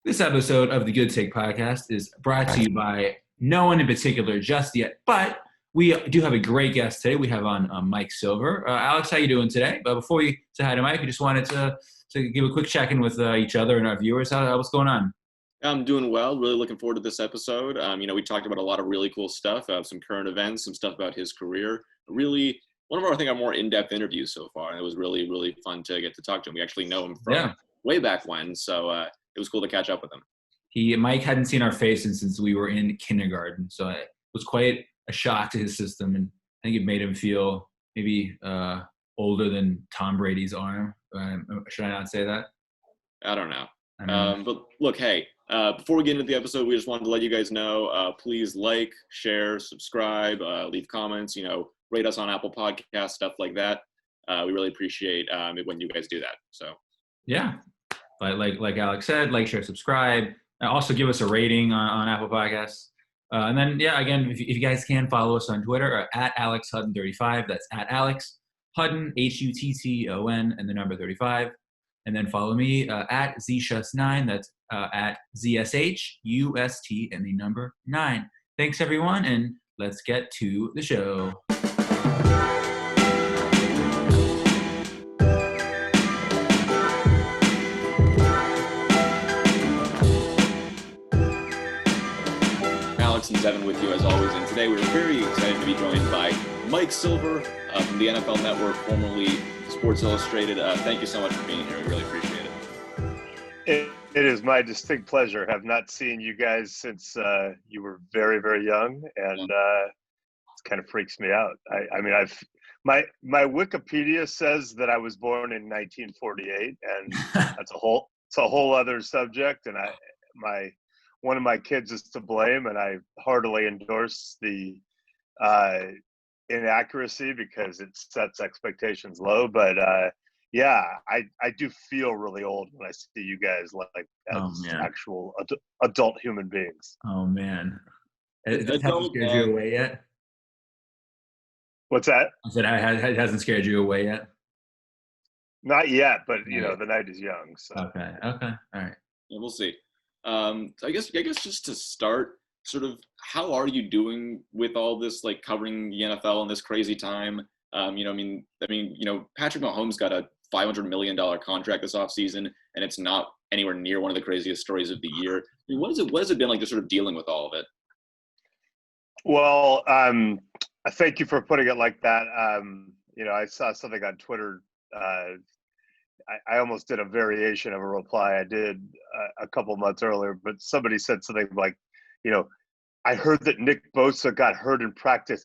This episode of the Good Take podcast is brought to you by no one in particular just yet, but we do have a great guest today. We have on Mike Silver. Alex, how you doing today? But before we say hi to Mike, we just wanted to give a quick check-in with each other and our viewers. What's going on? I'm doing well. Really looking forward to this episode. We talked about a lot of really cool stuff, some current events, some stuff about his career. Really, one of our, I think, our more in-depth interviews so far. And it was really, really fun to get to talk to him. We actually know him from way back when, so it was cool to catch up with him. Mike hadn't seen our faces since we were in kindergarten, so it was quite a shock to his system, and I think it made him feel maybe older than Tom Brady's arm. Should I not say that? I don't know. But look, hey, before we get into the episode, we just wanted to let you guys know, please like, share, subscribe, leave comments, rate us on Apple Podcasts, stuff like that. We really appreciate it when you guys do that. So yeah, but like Alex said, like, share, subscribe. Also give us a rating on Apple Podcasts. And then, again, if you guys can, follow us on Twitter at AlexHutton35. That's at Alex Hutton, Hutton, and the number 35. And then follow me at ZShus9. That's at ZSHUST and the number 9. Thanks, everyone, and let's get to the show. Alex and Zevan with you as always, and today we're very excited to be joined by Mike Silver from the NFL Network, formerly Sports Illustrated. Thank you so much for being here. We really appreciate it. It is my distinct pleasure. I have not seen you guys since you were very, very young, and it kind of freaks me out. My Wikipedia says that I was born in 1948, and it's a whole other subject. And one of my kids is to blame, and I heartily endorse the inaccuracy because it sets expectations low. But I do feel really old when I see you guys as actual adult human beings. Oh man, it hasn't scared you away yet? What's that? I said it hasn't scared you away yet. Not yet, but the night is young. So. Okay, all right. Yeah, we'll see. I guess just to start, sort of, how are you doing with all this, like, covering the NFL in this crazy time? Patrick Mahomes got a $500 million contract this offseason, and it's not anywhere near one of the craziest stories of the year. I mean, what has it been like, just sort of dealing with all of it? Well, thank you for putting it like that. I saw something on Twitter. I almost did a variation of a reply I did a couple months earlier, but somebody said something like, I heard that Nick Bosa got hurt in practice.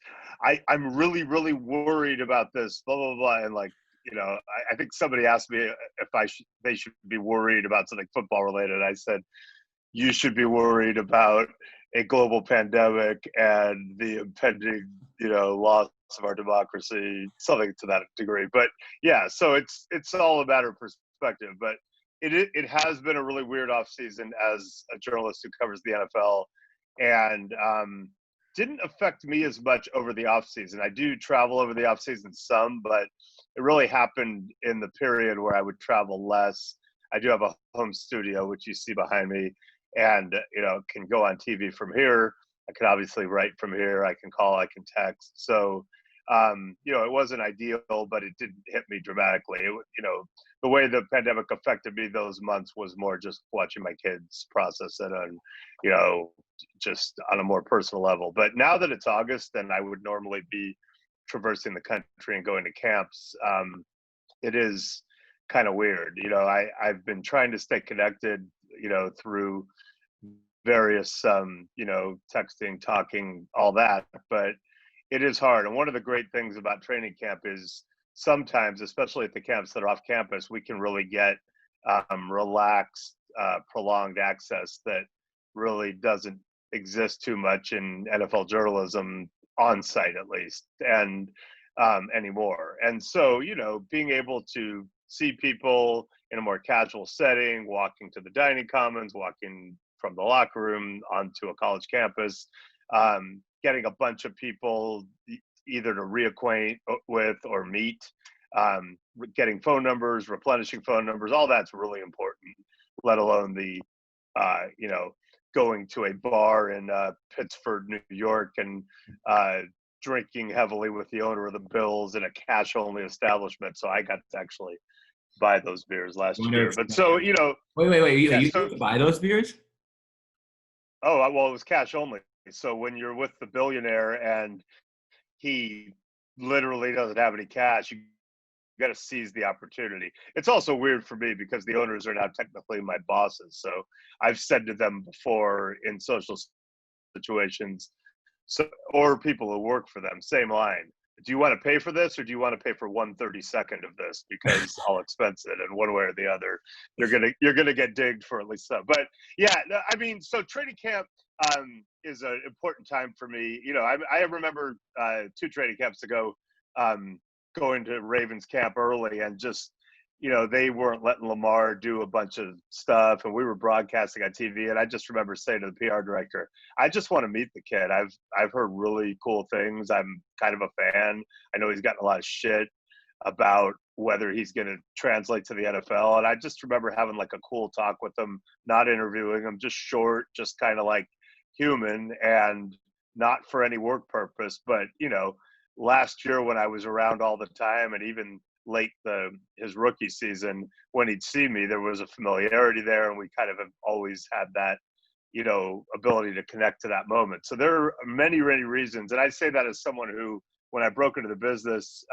I'm really, really worried about this, blah, blah, blah. And I think somebody asked me if they should be worried about something football related. I said, you should be worried about a global pandemic and the impending, loss of our democracy, something to that degree. But yeah, so it's all a matter of perspective. But it has been a really weird off season as a journalist who covers the NFL, and didn't affect me as much over the off season. I do travel over the off season some, but it really happened in the period where I would travel less. I do have a home studio, which you see behind me, and can go on TV from here. I could obviously write from here. I can call, I can text. So, it wasn't ideal, but it didn't hit me dramatically. The way the pandemic affected me those months was more just watching my kids process it and, just on a more personal level. But now that it's August and I would normally be traversing the country and going to camps, it is kind of weird. I've been trying to stay connected, through various, texting, talking, all that, but it is hard. And one of the great things about training camp is sometimes, especially at the camps that are off campus, we can really get relaxed, prolonged access that really doesn't exist too much in NFL journalism, on site at least, and anymore. And so, being able to see people in a more casual setting, walking to the dining commons, walking from the locker room onto a college campus, getting a bunch of people either to reacquaint with or meet, getting phone numbers, replenishing phone numbers, all that's really important, let alone the going to a bar in Pittsford, New York, and drinking heavily with the owner of the Bills in a cash-only establishment. So I got to actually buy those beers last year. But so, Wait. yeah, You have to buy those beers? oh, well, it was cash only. So when you're with the billionaire and he literally doesn't have any cash, you got to seize the opportunity. It's also weird for me because the owners are now technically my bosses. So I've said to them before in social situations, so or people who work for them, same line. Do you want to pay for this, or do you want to pay for 1/32 of this? Because I'll expense it, and one way or the other, you're gonna get digged for at least some. But yeah, I mean, so training camp is an important time for me. I remember 2 training camps ago going to Ravens camp early, and just they weren't letting Lamar do a bunch of stuff, and we were broadcasting on TV. And I just remember saying to the PR director, I just want to meet the kid. I've heard really cool things. I'm kind of a fan. I know he's gotten a lot of shit about whether he's going to translate to the NFL. And I just remember having like a cool talk with him, not interviewing him, just short, just kind of like human, and not for any work purpose. But, last year when I was around all the time, and even late his rookie season, when he'd see me, there was a familiarity there, and we kind of have always had that ability to connect to that moment. So there are many reasons, and I say that as someone who, when I broke into the business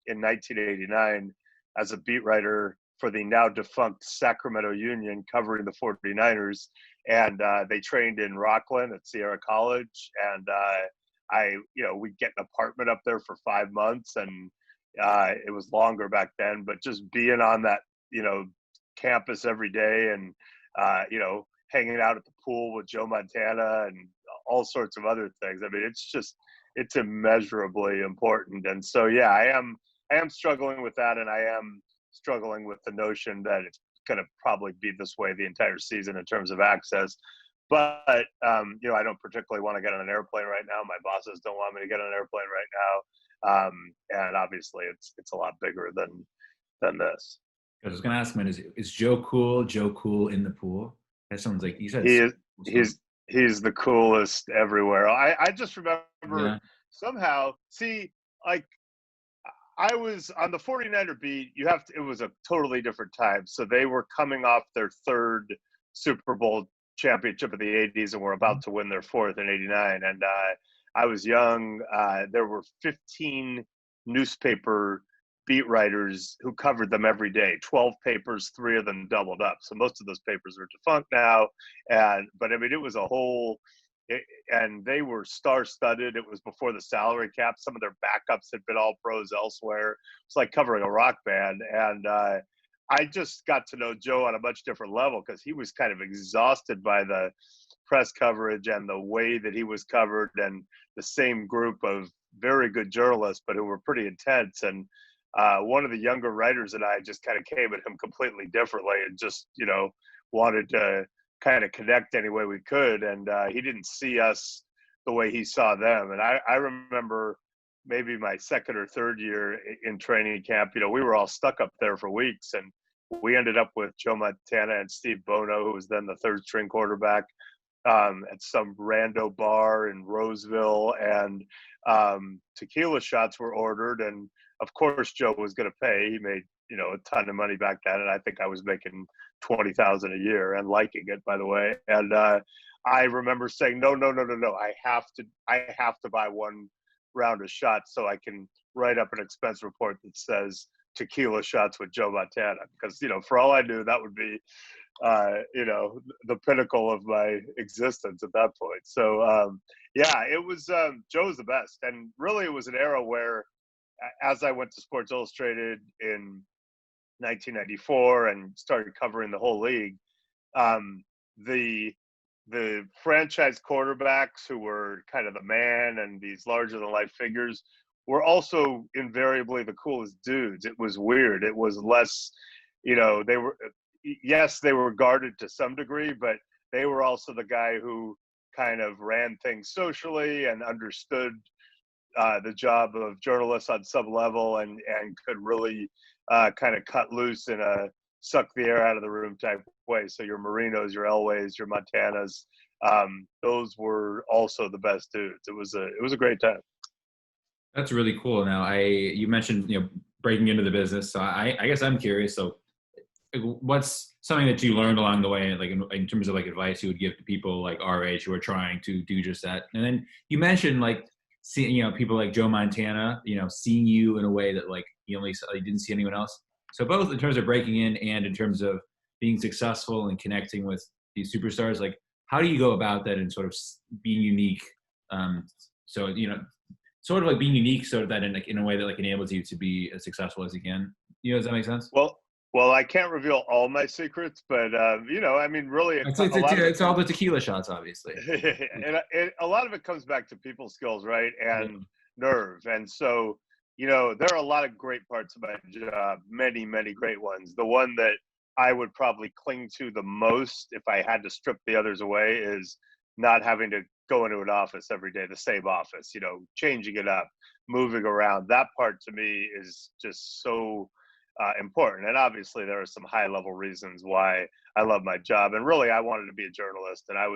in 1989 as a beat writer for the now defunct Sacramento Union, covering the 49ers, and they trained in Rockland at Sierra College, and we'd get an apartment up there for 5 months, and it was longer back then, but just being on that, campus every day, and, hanging out at the pool with Joe Montana and all sorts of other things. I mean, it's immeasurably important. And so, yeah, I am struggling with that. And I am struggling with the notion that it's going to probably be this way the entire season in terms of access. But, I don't particularly want to get on an airplane right now. My bosses don't want me to get on an airplane right now. And obviously it's a lot bigger than this. I was going to ask, man, is Joe Cool in the pool? That sounds like you said. He's the coolest everywhere. I just remember somehow, like I was on the 49er beat. It was a totally different time. So they were coming off their 3rd Super Bowl championship of the 80s, and were about to win their 4th in 89. And I was young. There were 15 newspaper beat writers who covered them every day, 12 papers, 3 of them doubled up. So most of those papers are defunct now. But I mean, it was and they were star-studded. It was before the salary cap. Some of their backups had been all pros elsewhere. It's like covering a rock band. And I just got to know Joe on a much different level, because he was kind of exhausted by the press coverage and the way that he was covered, and the same group of very good journalists, but who were pretty intense. And one of the younger writers and I just kind of came at him completely differently, and just, wanted to kind of connect any way we could. And he didn't see us the way he saw them. And I remember maybe my 2nd or 3rd year in training camp, we were all stuck up there for weeks, and we ended up with Joe Montana and Steve Bono, who was then the 3rd string quarterback, at some rando bar in Roseville, and tequila shots were ordered, and of course Joe was going to pay. He made a ton of money back then, and I think I was making $20,000 a year and liking it, by the way. And I remember saying, no, I have to buy 1 round of shots so I can write up an expense report that says tequila shots with Joe Montana, because for all I knew, that would be the pinnacle of my existence at that point. So it was Joe's the best. And really it was an era where, as I went to Sports Illustrated in 1994 and started covering the whole league, the franchise quarterbacks, who were kind of the man and these larger than life figures, were also invariably the coolest dudes. It was weird. It was less, they were guarded to some degree, but they were also the guy who kind of ran things socially and understood the job of journalists on some level, and could really kind of cut loose in a suck the air out of the room type way. So your Marinos, your Elways, your Montanas, those were also the best dudes. It was a great time. That's really cool. Now, you mentioned breaking into the business, so I guess I'm curious. So, what's something that you learned along the way, like in terms of like advice you would give to people like our age who are trying to do just that? And then you mentioned like seeing people like Joe Montana, seeing you in a way that like you didn't see anyone else. So both in terms of breaking in and in terms of being successful and connecting with these superstars, like how do you go about that and sort of being unique? So sort of like being unique, so that in a way that like enables you to be as successful as you can. Does that make sense? Well, I can't reveal all my secrets, but I mean, really, it's all the tequila shots, obviously, and a lot of it comes back to people skills, right, and nerve. And so, there are a lot of great parts of my job, many, many great ones. The one that I would probably cling to the most, if I had to strip the others away, is not having to go into an office every day, the same office, changing it up, moving around. That part to me is just so important. And obviously there are some high level reasons why I love my job. And really, I wanted to be a journalist. And I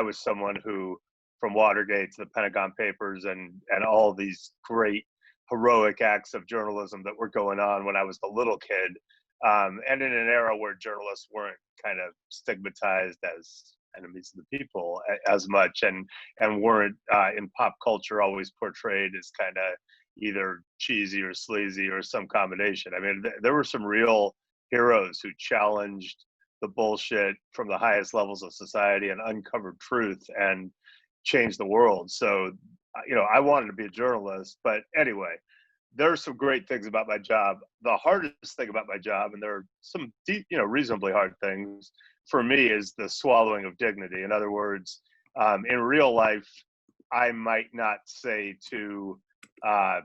was someone who, from Watergate to the Pentagon Papers and all these great heroic acts of journalism that were going on when I was a little kid, and in an era where journalists weren't kind of stigmatized as enemies of the people as much, and weren't in pop culture always portrayed as kind of either cheesy or sleazy or some combination. I mean, there were some real heroes who challenged the bullshit from the highest levels of society and uncovered truth and changed the world. So, I wanted to be a journalist. But anyway, there are some great things about my job. The hardest thing about my job, and there are some deep, reasonably hard things for me, is the swallowing of dignity. In other words, in real life, I might not say to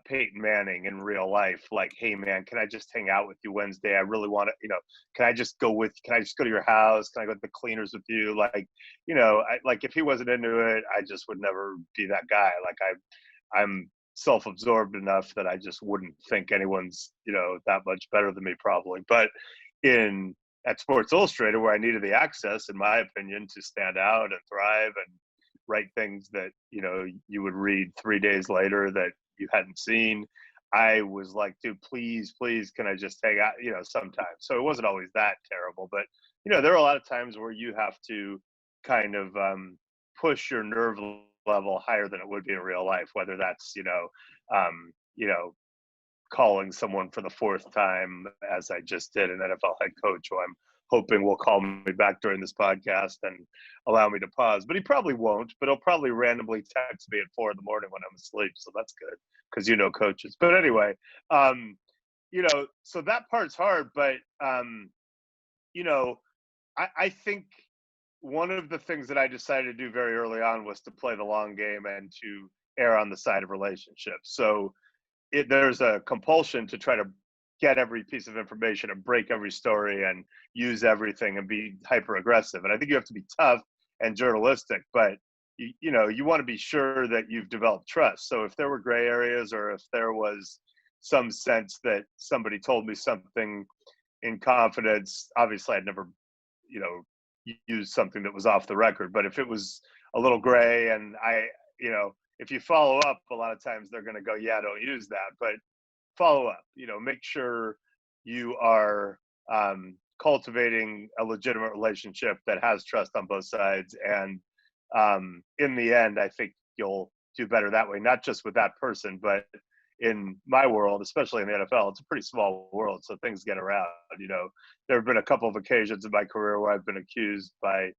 Peyton Manning in real life, like, hey man, can I just hang out with you Wednesday? I really want to, can I just go to your house? Can I go to the cleaners with you? Like, like if he wasn't into it, I just would never be that guy. Like I'm self-absorbed enough that I just wouldn't think anyone's, that much better than me probably. But at Sports Illustrated, where I needed the access, in my opinion, to stand out and thrive and write things that, you would read 3 days later that you hadn't seen, I was like, dude, please, can I just hang out, sometimes. So it wasn't always that terrible, but, there are a lot of times where you have to kind of push your nerve level higher than it would be in real life, whether that's, calling someone for the fourth time, as I just did, an NFL head coach who I'm hoping will call me back during this podcast and allow me to pause. But he probably won't, but he'll probably randomly text me at 4 a.m. when I'm asleep. So that's good, because coaches. But anyway, so that part's hard. But, I think one of the things that I decided to do very early on was to play the long game and to err on the side of relationships. So there's a compulsion to try to get every piece of information and break every story and use everything and be hyper aggressive. And I think you have to be tough and journalistic, but you want to be sure that you've developed trust. So if there were gray areas, or if there was some sense that somebody told me something in confidence, obviously I'd never, use something that was off the record. But if it was a little gray, and if you follow up, a lot of times they're going to go, yeah, don't use that. But follow up, make sure you are cultivating a legitimate relationship that has trust on both sides. And in the end, I think you'll do better that way, not just with that person, but in my world, especially in the NFL, it's a pretty small world, so things get around. There have been a couple of occasions in my career where I've been accused by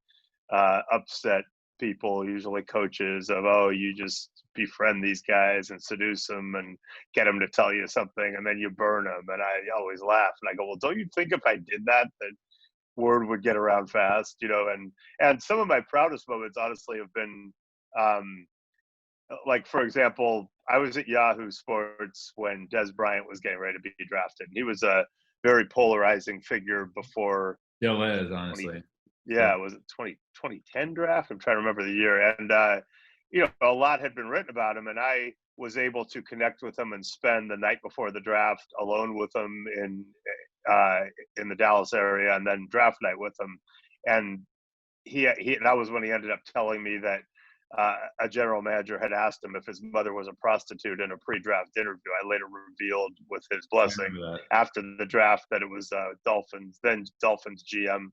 upset people, usually coaches, of, oh, you just befriend these guys and seduce them and get them to tell you something, and then you burn them. And I always laugh and I go, well, don't you think if I did that word would get around fast? And some of my proudest moments, honestly, have been like, for example, I was at Yahoo Sports when Dez Bryant was getting ready to be drafted. He was a very polarizing figure before. Still is, honestly. Was it 2010 draft? I'm trying to remember the year. And, a lot had been written about him, and I was able to connect with him and spend the night before the draft alone with him in the Dallas area, and then draft night with him. And he that was when he ended up telling me that a general manager had asked him if his mother was a prostitute in a pre-draft interview. I later revealed, with his blessing, after the draft, that it was Dolphins GM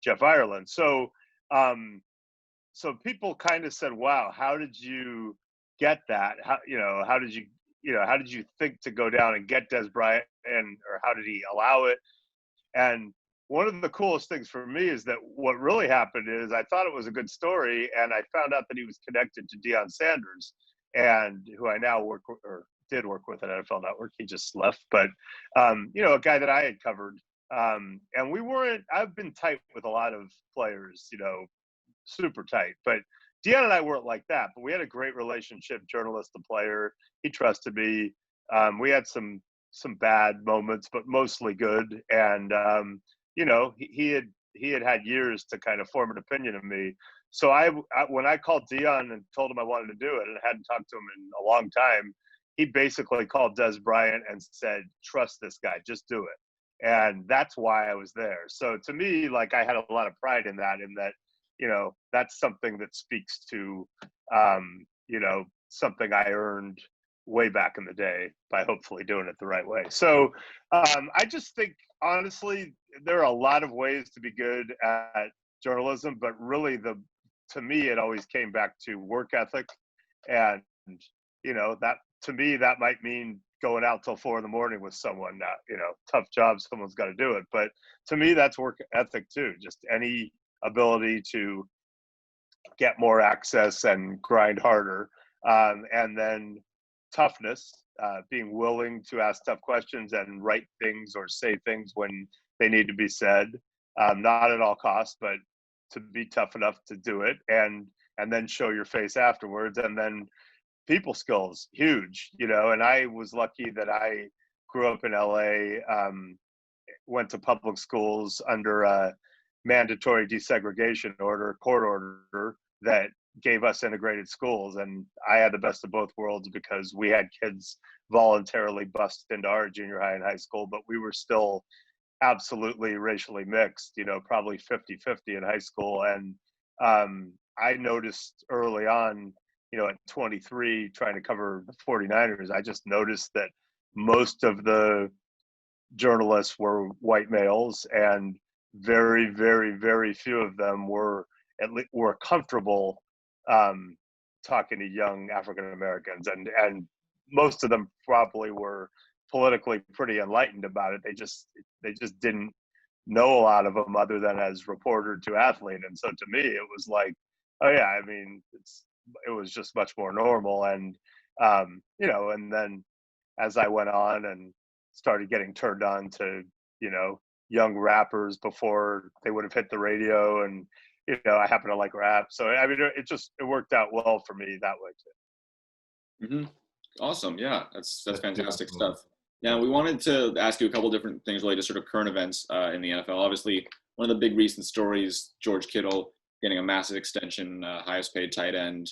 Jeff Ireland. So so people kind of said, wow, how did you get that? How did you think to go down and get Dez Bryant, or how did he allow it? And one of the coolest things for me is that what really happened is I thought it was a good story, and I found out that he was connected to Deion Sanders, and who I now did work with at NFL Network. He just left, but a guy that I had covered. And I've been tight with a lot of players, super tight, but Deion and I weren't like that, but we had a great relationship, journalist to player. He trusted me. We had some bad moments, but mostly good. And, he had years to kind of form an opinion of me. So when I called Deion and told him I wanted to do it, and I hadn't talked to him in a long time, he basically called Dez Bryant and said, trust this guy, just do it. And that's why I was there. So to me, like, I had a lot of pride in that, that's something that speaks to, something I earned way back in the day by hopefully doing it the right way. So I just think, honestly, there are a lot of ways to be good at journalism, but really to me, it always came back to work ethic. And, that to me, that might mean going out till 4 a.m. with someone. Tough job, someone's got to do it. But to me, that's work ethic too. Just any ability to get more access and grind harder. And then toughness, being willing to ask tough questions and write things or say things when they need to be said, not at all costs, but to be tough enough to do it, and then show your face afterwards. And then people skills, huge, and I was lucky that I grew up in LA, went to public schools under a mandatory desegregation court order that gave us integrated schools. And I had the best of both worlds, because we had kids voluntarily bust into our junior high and high school, but we were still absolutely racially mixed, probably 50-50 in high school. And I noticed early on, at 23, trying to cover the 49ers, I just noticed that most of the journalists were white males, and very, very, very few of them were comfortable talking to young African Americans, and most of them probably were politically pretty enlightened about it. They just didn't know a lot of them other than as reporter to athlete. And so to me, it was like, oh yeah, I mean, it was just much more normal. And and then as I went on and started getting turned on to young rappers before they would have hit the radio, and I happen to like rap, so I mean, it worked out well for me that way too. Mm-hmm. Awesome. Yeah, that's fantastic stuff. Now, we wanted to ask you a couple different things related to sort of current events in the NFL. Obviously, one of the big recent stories, George Kittle getting a massive extension, highest paid tight end.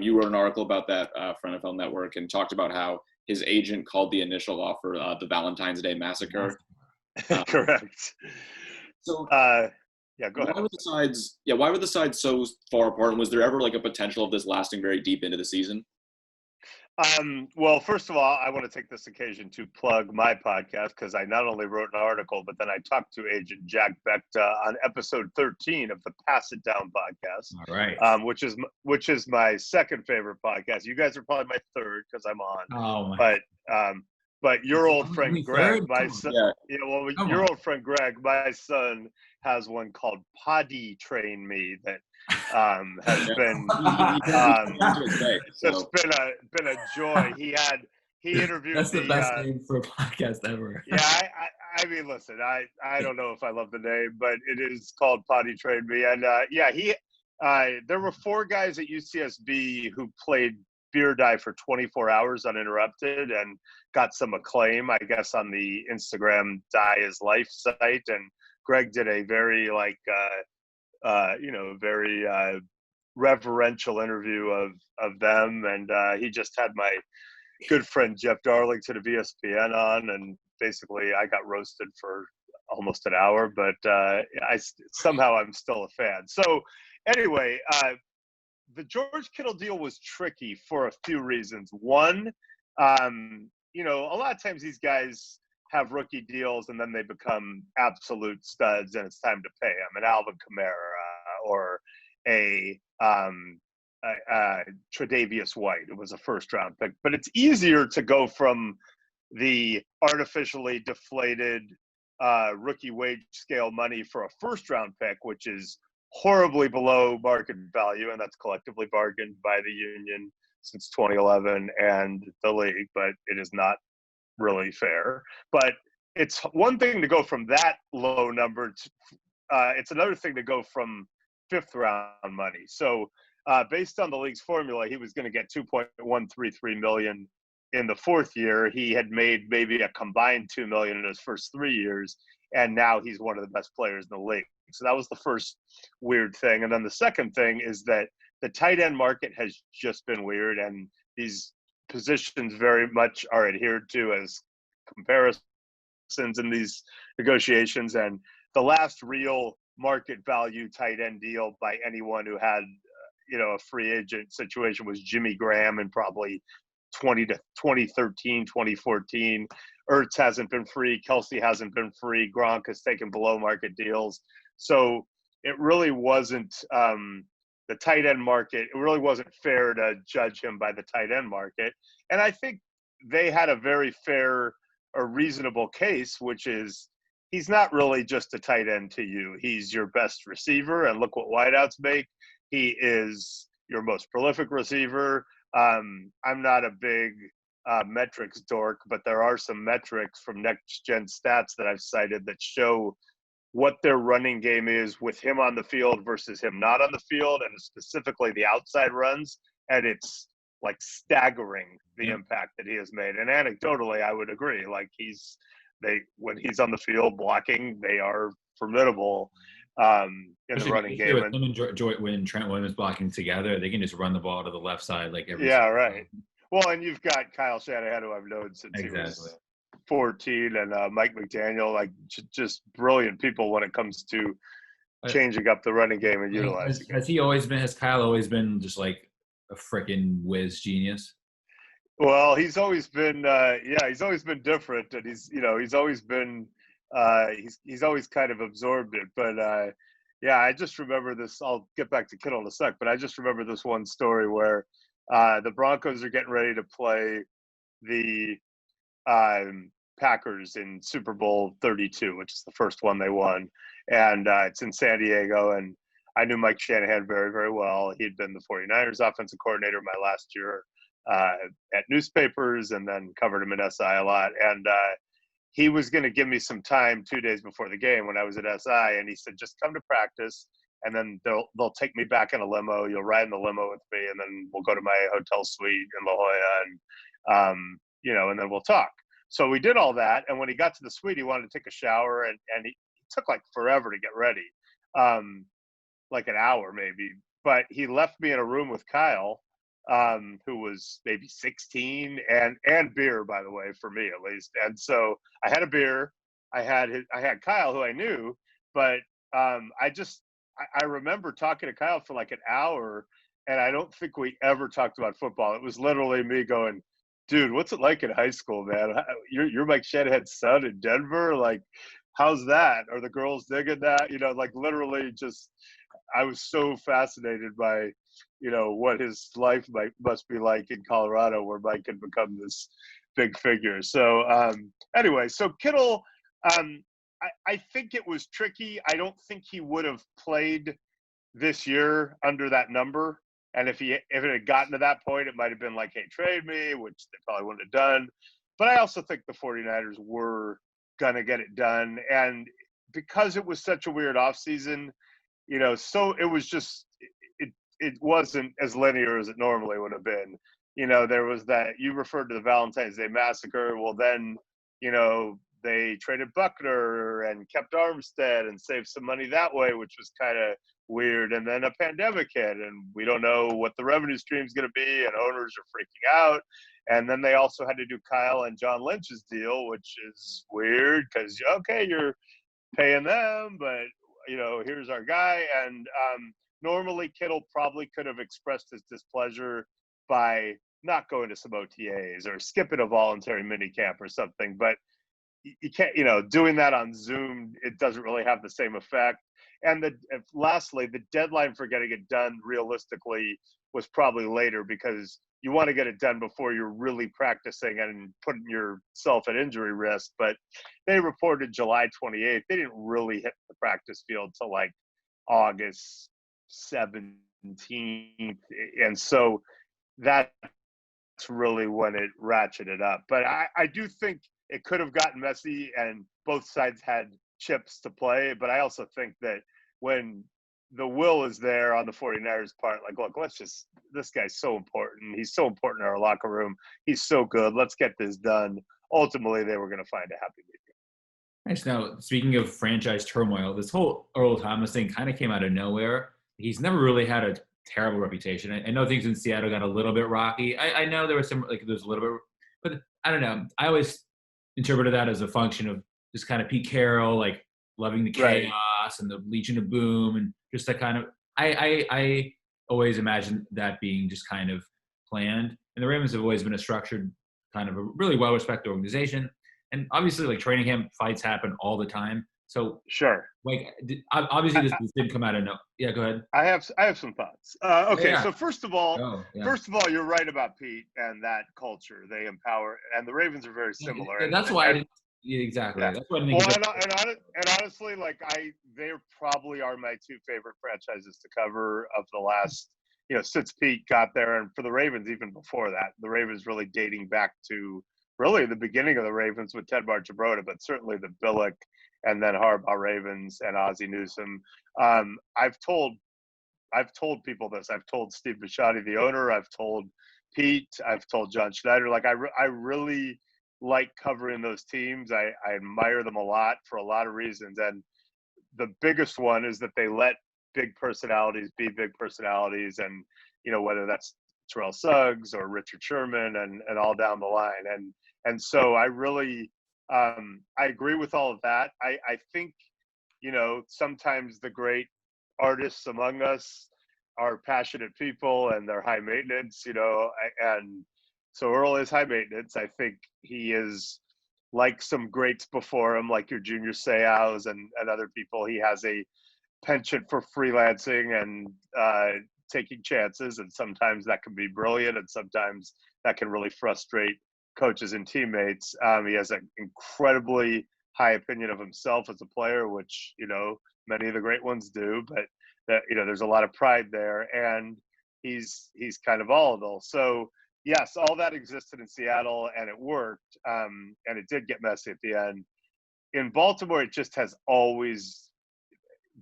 You wrote an article about that for NFL Network and talked about how his agent called the initial offer the Valentine's Day Massacre. Correct. So, yeah, go ahead. Why were the sides so far apart? And was there ever like a potential of this lasting very deep into the season? Well, first of all, I want to take this occasion to plug my podcast, because I not only wrote an article, but then I talked to agent Jack Becta on episode 13 of the Pass It Down podcast. All right. Which is my second favorite podcast. You guys are probably my third, because I'm on. Oh my. But your old friend Greg, my son, your on. old friend Greg, my son, has one called Potty Train Me that has been just been a joy. He interviewed That's the best name for a podcast ever. Yeah, I mean, listen, I don't know if I love the name, but it is called Potty Train Me. And there were 4 guys at UCSB who played beer dive for 24 hours uninterrupted and got some acclaim, I guess, on the Instagram Die Is Life site. And Greg did a very very reverential interview of them. And he just had my good friend Jeff Darlington of ESPN on, and basically I got roasted for almost an hour, but somehow I'm still a fan. So anyway, the George Kittle deal was tricky for a few reasons. One, a lot of times these guys have rookie deals and then they become absolute studs and it's time to pay them. An Alvin Kamara or a Tre'Davious White. It was a first-round pick. But it's easier to go from the artificially deflated rookie wage scale money for a first-round pick, which is horribly below market value, and that's collectively bargained by the union since 2011 and the league, but it is not really fair. But it's one thing to go from that low number to it's another thing to go from fifth round money. So based on the league's formula, he was going to get $2.133 million in the fourth year. He had made maybe a combined $2 million in his first 3 years, and now he's one of the best players in the league. So that was the first weird thing. And then the second thing is that the tight end market has just been weird, and these positions very much are adhered to as comparisons in these negotiations. And the last real market value tight end deal by anyone who had, a free agent situation was Jimmy Graham in probably 2013, 2014. Ertz hasn't been free. Kelsey hasn't been free. Gronk has taken below market deals. So it really wasn't the tight end market. It really wasn't fair to judge him by the tight end market. And I think they had a very fair or reasonable case, which is he's not really just a tight end to you. He's your best receiver, and look what wideouts make. He is your most prolific receiver. I'm not a big metrics dork, but there are some metrics from Next Gen Stats that I've cited that show what their running game is with him on the field versus him not on the field, and specifically the outside runs. And it's like staggering the impact that he has made. And anecdotally, I would agree. Like when he's on the field blocking, they are formidable in the running game. With him and when Trent Williams blocking together, they can just run the ball to the left side like every. Yeah, right. Well, and you've got Kyle Shanahan, who I've known since he was 14, and Mike McDaniel, like just brilliant people when it comes to changing up the running game and utilizing it. Has Kyle always been just like a freaking whiz genius? Well, he's always been he's always been different, and he's always been he's always kind of absorbed it. But I just remember this. I'll get back to Kittle in a sec, but I just remember this one story where the Broncos are getting ready to play the Packers in Super Bowl 32, which is the first one they won, and it's in San Diego. And I knew Mike Shanahan very, very well. He'd been the 49ers offensive coordinator my last year at newspapers, and then covered him at SI a lot. And he was going to give me some time 2 days before the game when I was at SI, and he said, just come to practice, and then they'll take me back in a limo. You'll ride in the limo with me, and then we'll go to my hotel suite in La Jolla, and and then we'll talk. So we did all that, and when he got to the suite, he wanted to take a shower, and he took like forever to get ready, like an hour maybe. But he left me in a room with Kyle, who was maybe 16, and beer, by the way, for me at least. And so I had a beer. I had Kyle, who I knew, but I remember talking to Kyle for like an hour, and I don't think we ever talked about football. It was literally me going, dude, what's it like in high school, man? You're Mike Shanahan's son in Denver. Like, how's that? Are the girls digging that? Like literally just, I was so fascinated by, what his life must be like in Colorado, where Mike had become this big figure. So anyway, so Kittle, I think it was tricky. I don't think he would have played this year under that number. And if it had gotten to that point, it might have been like, hey, trade me, which they probably wouldn't have done. But I also think the 49ers were going to get it done. And because it was such a weird offseason, so it was just it wasn't as linear as it normally would have been. There was that, you referred to the Valentine's Day massacre. Well, then, they traded Buckner and kept Armstead and saved some money that way, which was kind of weird. And then a pandemic hit, and we don't know what the revenue stream is going to be, and owners are freaking out. And then they also had to do Kyle and John Lynch's deal, which is weird because, okay, you're paying them, but here's our guy. And normally Kittle probably could have expressed his displeasure by not going to some OTAs or skipping a voluntary minicamp or something. But you can't, doing that on Zoom, it doesn't really have the same effect. And lastly, the deadline for getting it done realistically was probably later, because you want to get it done before you're really practicing and putting yourself at injury risk. But they reported July 28th. They didn't really hit the practice field till like August 17th. And so that's really when it ratcheted up. But I do think it could have gotten messy and both sides had chips to play. But I also think that when the will is there on the 49ers part, like, look, this guy's so important. He's so important in our locker room. He's so good. Let's get this done. Ultimately, they were going to find a happy medium. Nice. Now, speaking of franchise turmoil, this whole Earl Thomas thing kind of came out of nowhere. He's never really had a terrible reputation. I know things in Seattle got a little bit rocky. I know there was there's a little bit, but I don't know. I always interpreted that as a function of just kind of Pete Carroll, like loving the chaos and the Legion of Boom, and just that kind of. I always imagined that being just kind of planned. And the Ravens have always been a structured, kind of a really well-respected organization. And obviously, like, training camp fights happen all the time. So sure, like, obviously this didn't come out of no. Yeah, go ahead. I have some thoughts. Okay, Yeah. so first of all, you're right about Pete and that culture. They empower, and the Ravens are very similar. And that's why I didn't. Yeah, exactly. Yeah. That's why I didn't think and honestly, like they probably are my two favorite franchises to cover of the last, since Pete got there, and for the Ravens even before that. The Ravens really dating back to really the beginning of the Ravens with Ted Marchibroda, but certainly the Billick and then Harbaugh Ravens and Ozzie Newsome. I've told people this. I've told Steve Bisciotti, the owner. I've told Pete. I've told John Schneider. Like I really like covering those teams. I admire them a lot for a lot of reasons. And the biggest one is that they let big personalities be big personalities. And, whether that's Terrell Suggs or Richard Sherman and all down the line. And so I really, I agree with all of that. I think, sometimes the great artists among us are passionate people and they're high maintenance, and so Earl is high maintenance. I think he is like some greats before him, like your Junior Seaus and other people. He has a penchant for freelancing and taking chances, and sometimes that can be brilliant, and sometimes that can really frustrate coaches and teammates. He has an incredibly high opinion of himself as a player, which many of the great ones do, but that there's a lot of pride there, and he's kind of volatile. So yes, all that existed in Seattle, and it worked, and it did get messy at the end. In Baltimore, it just has always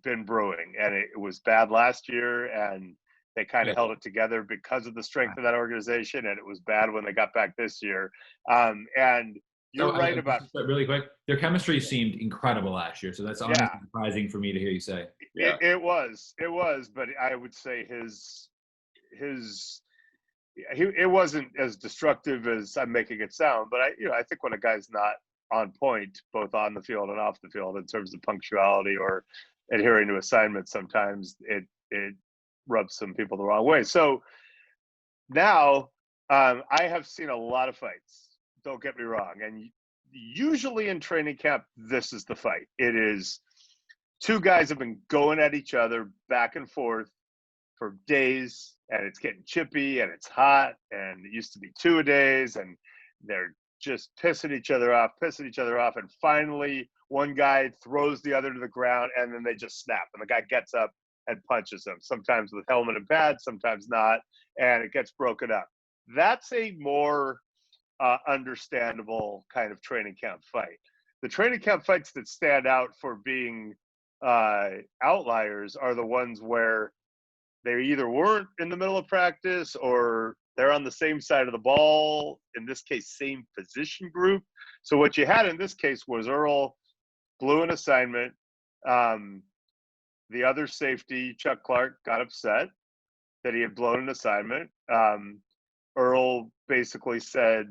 been brewing, and it was bad last year, and they kind of held it together because of the strength of that organization, and it was bad when they got back this year. And you're right about really quick. Their chemistry seemed incredible last year, so that's honestly surprising for me to hear you say. Yeah. It was, but I would say it wasn't as destructive as I'm making it sound. But I think when a guy's not on point, both on the field and off the field, in terms of punctuality or adhering to assignments, sometimes it rubs some people the wrong way. So now I have seen a lot of fights. Don't get me wrong. And usually in training camp, this is the fight. It is two guys have been going at each other back and forth for days, and it's getting chippy and it's hot, and it used to be 2-a-days, and they're just pissing each other off. And finally one guy throws the other to the ground, and then they just snap, and the guy gets up and punches him, sometimes with helmet and pad, sometimes not, and it gets broken up. That's a more understandable kind of training camp fight. The training camp fights that stand out for being outliers are the ones where they either weren't in the middle of practice or they're on the same side of the ball, in this case, same position group. So what you had in this case was Earl blew an assignment. The other safety, Chuck Clark, got upset that he had blown an assignment. Earl basically said,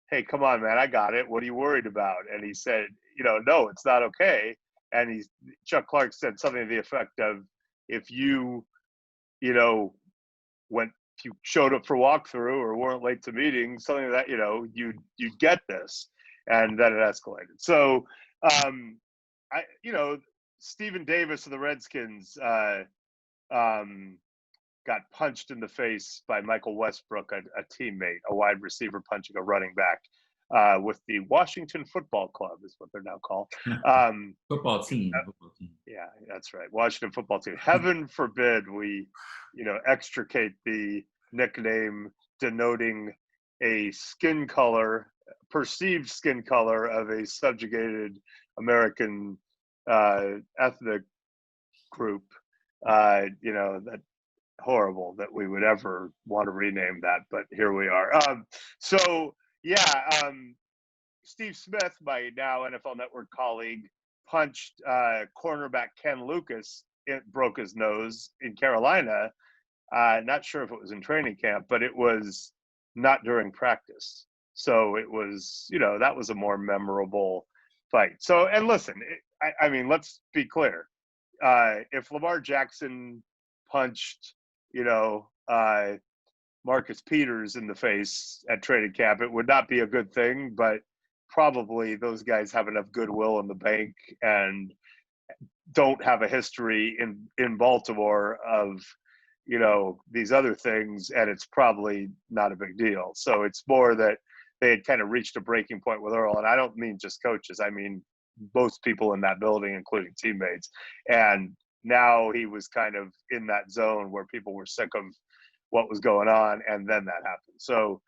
"Hey, come on, man, I got it. What are you worried about?" And he said, "No, it's not okay." And Chuck Clark said something to the effect of, if you, you know, if you showed up for walkthrough or weren't late to meetings, something like that, you'd get this. And then it escalated. So, Stephen Davis of the Redskins got punched in the face by Michael Westbrook, a teammate, a wide receiver punching a running back with the Washington Football Club is what they're now called. Football team. Yeah, that's right. Washington Football Team. Heaven forbid we, extricate the nickname denoting a perceived skin color of a subjugated American ethnic group. That horrible that we would ever want to rename that, but here we are. Steve Smith, my now NFL Network colleague, punched cornerback Ken Lucas. It broke his nose in Carolina. Not sure if it was in training camp, but it was not during practice. So it was, that was a more memorable fight. So, and listen, let's be clear. If Lamar Jackson punched, Marcus Peters in the face at training camp, it would not be a good thing, but probably those guys have enough goodwill in the bank and don't have a history in Baltimore of, these other things, and it's probably not a big deal. So it's more that they had kind of reached a breaking point with Earl, and I don't mean just coaches. I mean most people in that building, including teammates. And now he was kind of in that zone where people were sick of what was going on, and then that happened. So,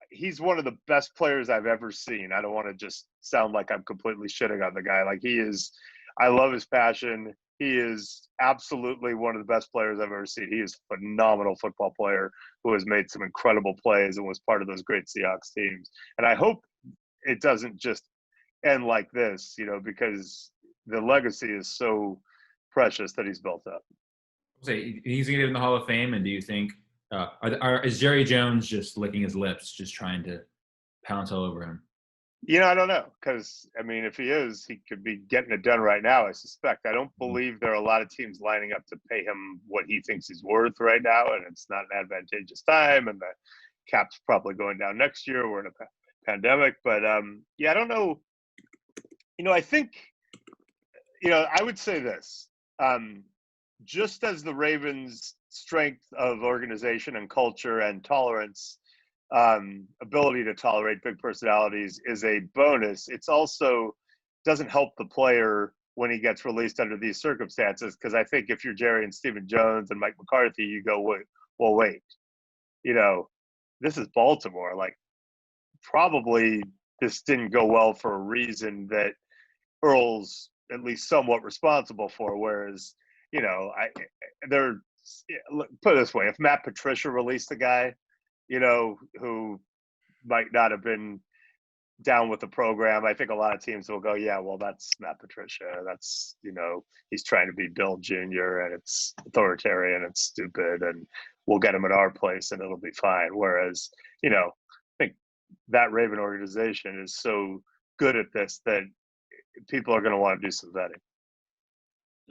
he's one of the best players I've ever seen. I don't want to just sound like I'm completely shitting on the guy. Like, he is, I love his passion. He is absolutely one of the best players I've ever seen. He is a phenomenal football player who has made some incredible plays and was part of those great Seahawks teams. And I hope it doesn't just end like this, because the legacy is so precious that he's built up. Say he's going to get in the Hall of Fame, and do you think is Jerry Jones just licking his lips, just trying to pounce all over him? I don't know, because if he is, he could be getting it done right now. I suspect. I don't believe there are a lot of teams lining up to pay him what he thinks he's worth right now, and it's not an advantageous time, and the cap's probably going down next year. We're in a pandemic, but I don't know. I think, I would say this. Just as the Ravens' strength of organization and culture and tolerance, ability to tolerate big personalities is a bonus, it's also doesn't help the player when he gets released under these circumstances. Because I think if you're Jerry and Stephen Jones and Mike McCarthy, you go, wait, this is Baltimore. Like, probably this didn't go well for a reason that Earl's at least somewhat responsible for. Whereas, put it this way, if Matt Patricia released a guy, who might not have been down with the program, I think a lot of teams will go, yeah, well, that's Matt Patricia. That's, he's trying to be Bill Jr. and it's authoritarian and stupid, and we'll get him at our place and it'll be fine. Whereas, I think that Raven organization is so good at this that people are going to want to do some vetting.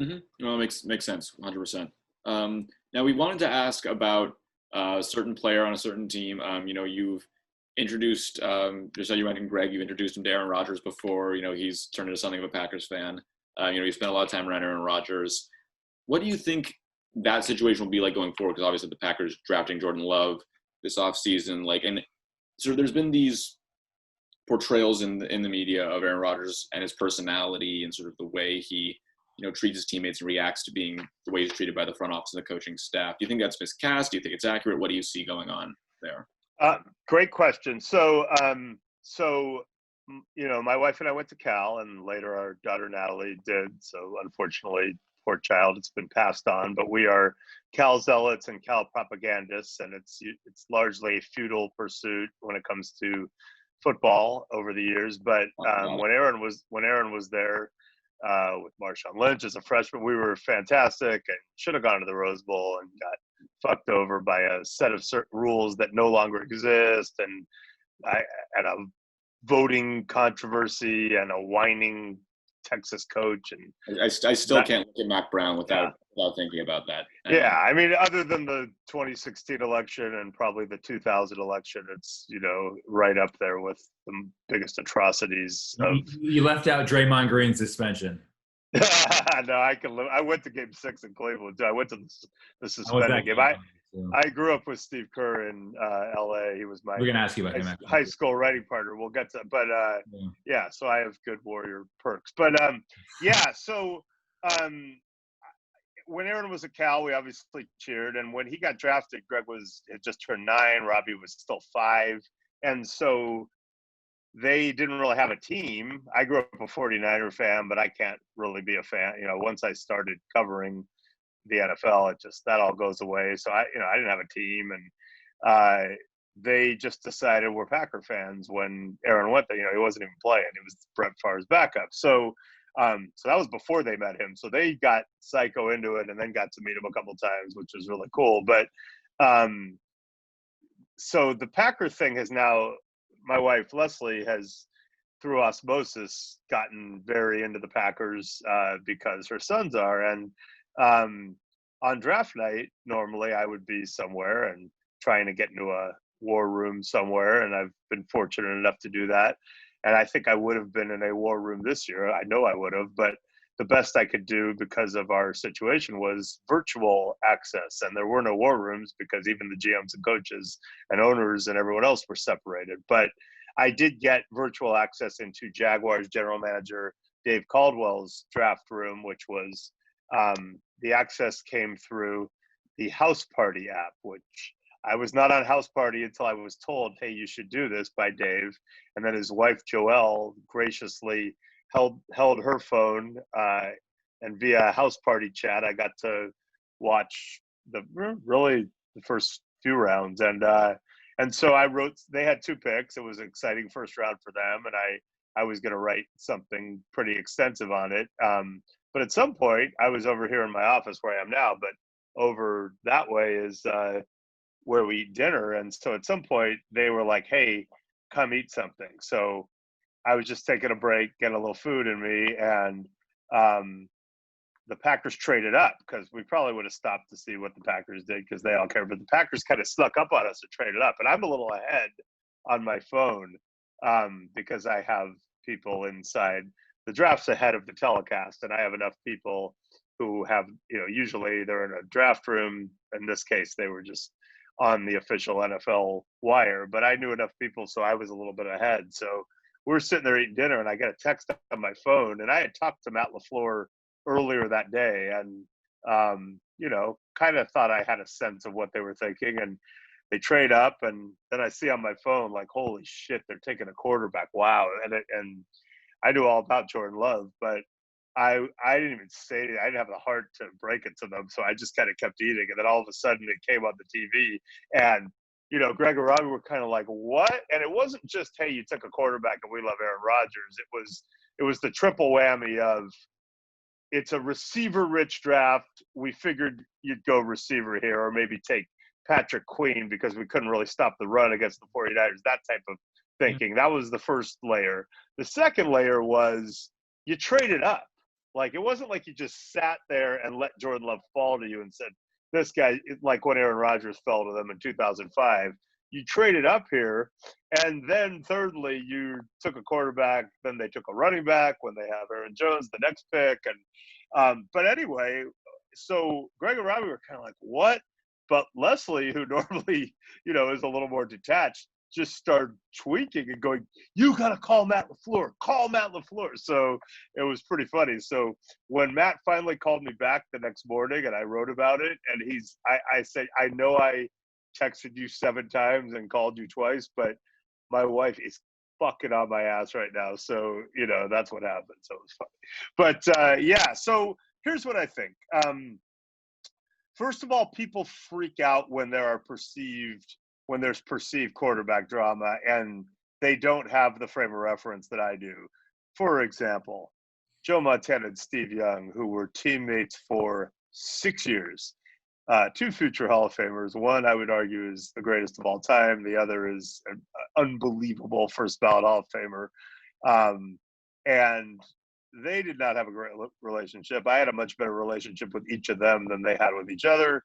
Mm-hmm. Well, it makes sense, 100%. Now, we wanted to ask about a certain player on a certain team. You've introduced, just so you mentioned Greg, you've introduced him to Aaron Rodgers before. He's turned into something of a Packers fan. You spent a lot of time around Aaron Rodgers. What do you think that situation will be like going forward? Because obviously the Packers drafting Jordan Love this offseason, and so there's been these portrayals in the media of Aaron Rodgers and his personality and sort of the way he treats his teammates and reacts to being the way he's treated by the front office and the coaching staff. Do you think that's miscast? Do you think it's accurate? What do you see going on there? Great question. So, my wife and I went to Cal, and later our daughter Natalie did. So unfortunately, poor child, it's been passed on, but we are Cal zealots and Cal propagandists, and it's largely a futile pursuit when it comes to football over the years. But when Aaron was there, with Marshawn Lynch as a freshman, we were fantastic and should have gone to the Rose Bowl and got fucked over by a set of certain rules that no longer exist, and a voting controversy and a whining Texas coach. And I still can't look at Mac Brown without thinking about that. Yeah, I mean, other than the 2016 election and probably the 2000 election, it's, right up there with the biggest atrocities of. You left out Draymond Green's suspension. No, I went to Game 6 in Cleveland. I went to the suspended game. I grew up with Steve Kerr in L.A. He was my We're gonna ask you about him high school writing partner. We'll get to, but so I have good Warrior perks. But so when Aaron was a Cal, we obviously cheered, and when he got drafted, Greg had just turned 9, Robbie was still 5, and so they didn't really have a team. I grew up a 49er fan, but I can't really be a fan. Once I started covering the NFL, that all goes away. So I didn't have a team, and they just decided we're Packer fans when Aaron went there. He wasn't even playing. It was Brett Favre's backup. So that was before they met him. So they got psycho into it and then got to meet him a couple times, which was really cool. But so the Packer thing has now, my wife Leslie has, through osmosis, gotten very into the Packers because her sons are. And on draft night, normally I would be somewhere and trying to get into a war room somewhere, and I've been fortunate enough to do that. And I think I would have been in a war room this year. I know I would have, but the best I could do because of our situation was virtual access. And there were no war rooms because even the GMs and coaches and owners and everyone else were separated. But I did get virtual access into Jaguars general manager Dave Caldwell's draft room, which was the access came through the House Party app, which I was not on House Party until I was told, hey, you should do this by Dave. And then his wife, Joelle, graciously held her phone, and via House Party chat, I got to watch the first few rounds. And so I wrote, they had 2 picks. It was an exciting first round for them. And I was going to write something pretty extensive on it. But at some point, I was over here in my office where I am now, but over that way is where we eat dinner. And so at some point, they were like, hey, come eat something. So I was just taking a break, getting a little food in me, and the Packers traded up because we probably would have stopped to see what the Packers did because they all care. But the Packers kind of snuck up on us and traded up. And I'm a little ahead on my phone because I have people inside. The draft's ahead of the telecast, and I have enough people who have, usually they're in a draft room. In this case, they were just on the official NFL wire. But I knew enough people, so I was a little bit ahead. So we're sitting there eating dinner, and I get a text on my phone. And I had talked to Matt LaFleur earlier that day, and kind of thought I had a sense of what they were thinking. And they trade up, and then I see on my phone, like, holy shit, they're taking a quarterback. Wow. And I knew all about Jordan Love, but I didn't even say it. I didn't have the heart to break it to them. So I just kind of kept eating. And then all of a sudden it came on the TV, and, Greg and Robbie were kind of like, what? And it wasn't just, hey, you took a quarterback and we love Aaron Rodgers. It was the triple whammy of, it's a receiver-rich draft. We figured you'd go receiver here, or maybe take Patrick Queen because we couldn't really stop the run against the 49ers, that type of thinking. That was the first layer. The second layer was you traded up. Like, it wasn't like you just sat there and let Jordan Love fall to you and said, this guy, like when Aaron Rodgers fell to them in 2005. You traded up here. And then thirdly, you took a quarterback. Then they took a running back when they have Aaron Jones, the next pick. And but anyway, so Greg and Robbie were kind of like, what? But Leslie, who normally, is a little more detached, just started tweaking and going, you got to call Matt LaFleur. So it was pretty funny. So when Matt finally called me back the next morning and I wrote about it, and I said, I know I texted you 7 times and called you twice, but my wife is fucking on my ass right now. So, that's what happened. So it was funny. But so here's what I think. First of all, people freak out when there's perceived quarterback drama and they don't have the frame of reference that I do. For example, Joe Montana and Steve Young, who were teammates for 6 years, 2 future Hall of Famers. One, I would argue, is the greatest of all time. The other is an unbelievable first ballot Hall of Famer. And they did not have a great relationship. I had a much better relationship with each of them than they had with each other.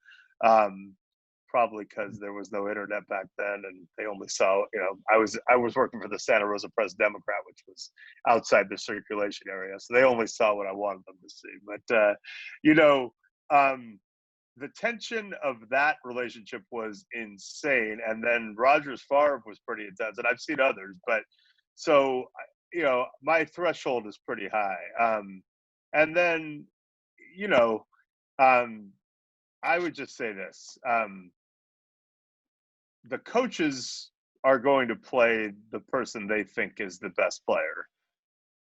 Probably because there was no internet back then, and they only saw, I was working for the Santa Rosa Press Democrat, which was outside the circulation area, so they only saw what I wanted them to see. But the tension of that relationship was insane, and then Rodgers Favre was pretty intense, and I've seen others, but so my threshold is pretty high. And then I would just say this. The coaches are going to play the person they think is the best player.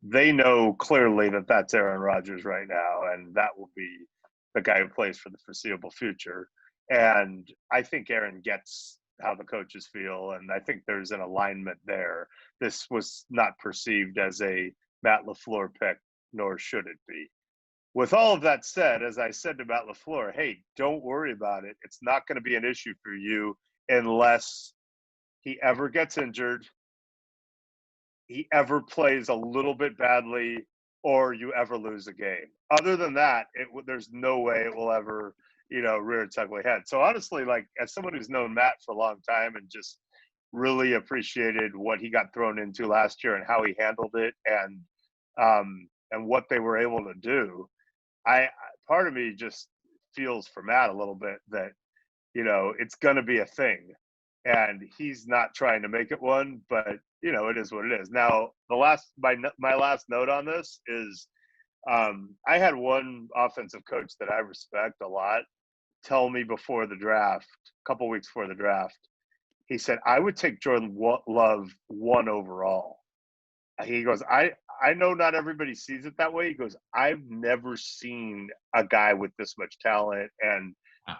They know clearly that that's Aaron Rodgers right now, and that will be the guy who plays for the foreseeable future. And I think Aaron gets how the coaches feel, and I think there's an alignment there. This was not perceived as a Matt LaFleur pick, nor should it be. With all of that said, as I said to Matt LaFleur, hey, don't worry about it. It's not going to be an issue for you unless he ever gets injured, he ever plays a little bit badly, or you ever lose a game. Other than that, there's no way it will ever, rear its ugly head. So honestly, like, as someone who's known Matt for a long time and just really appreciated what he got thrown into last year and how he handled it, and what they were able to do, part of me just feels for Matt a little bit that, it's going to be a thing, and he's not trying to make it one, but it is what it is. Now, my last note on this is, I had one offensive coach that I respect a lot tell me before the draft, a couple weeks before the draft, he said, I would take Jordan Love 1 overall. He goes, I know not everybody sees it that way. He goes, I've never seen a guy with this much talent, and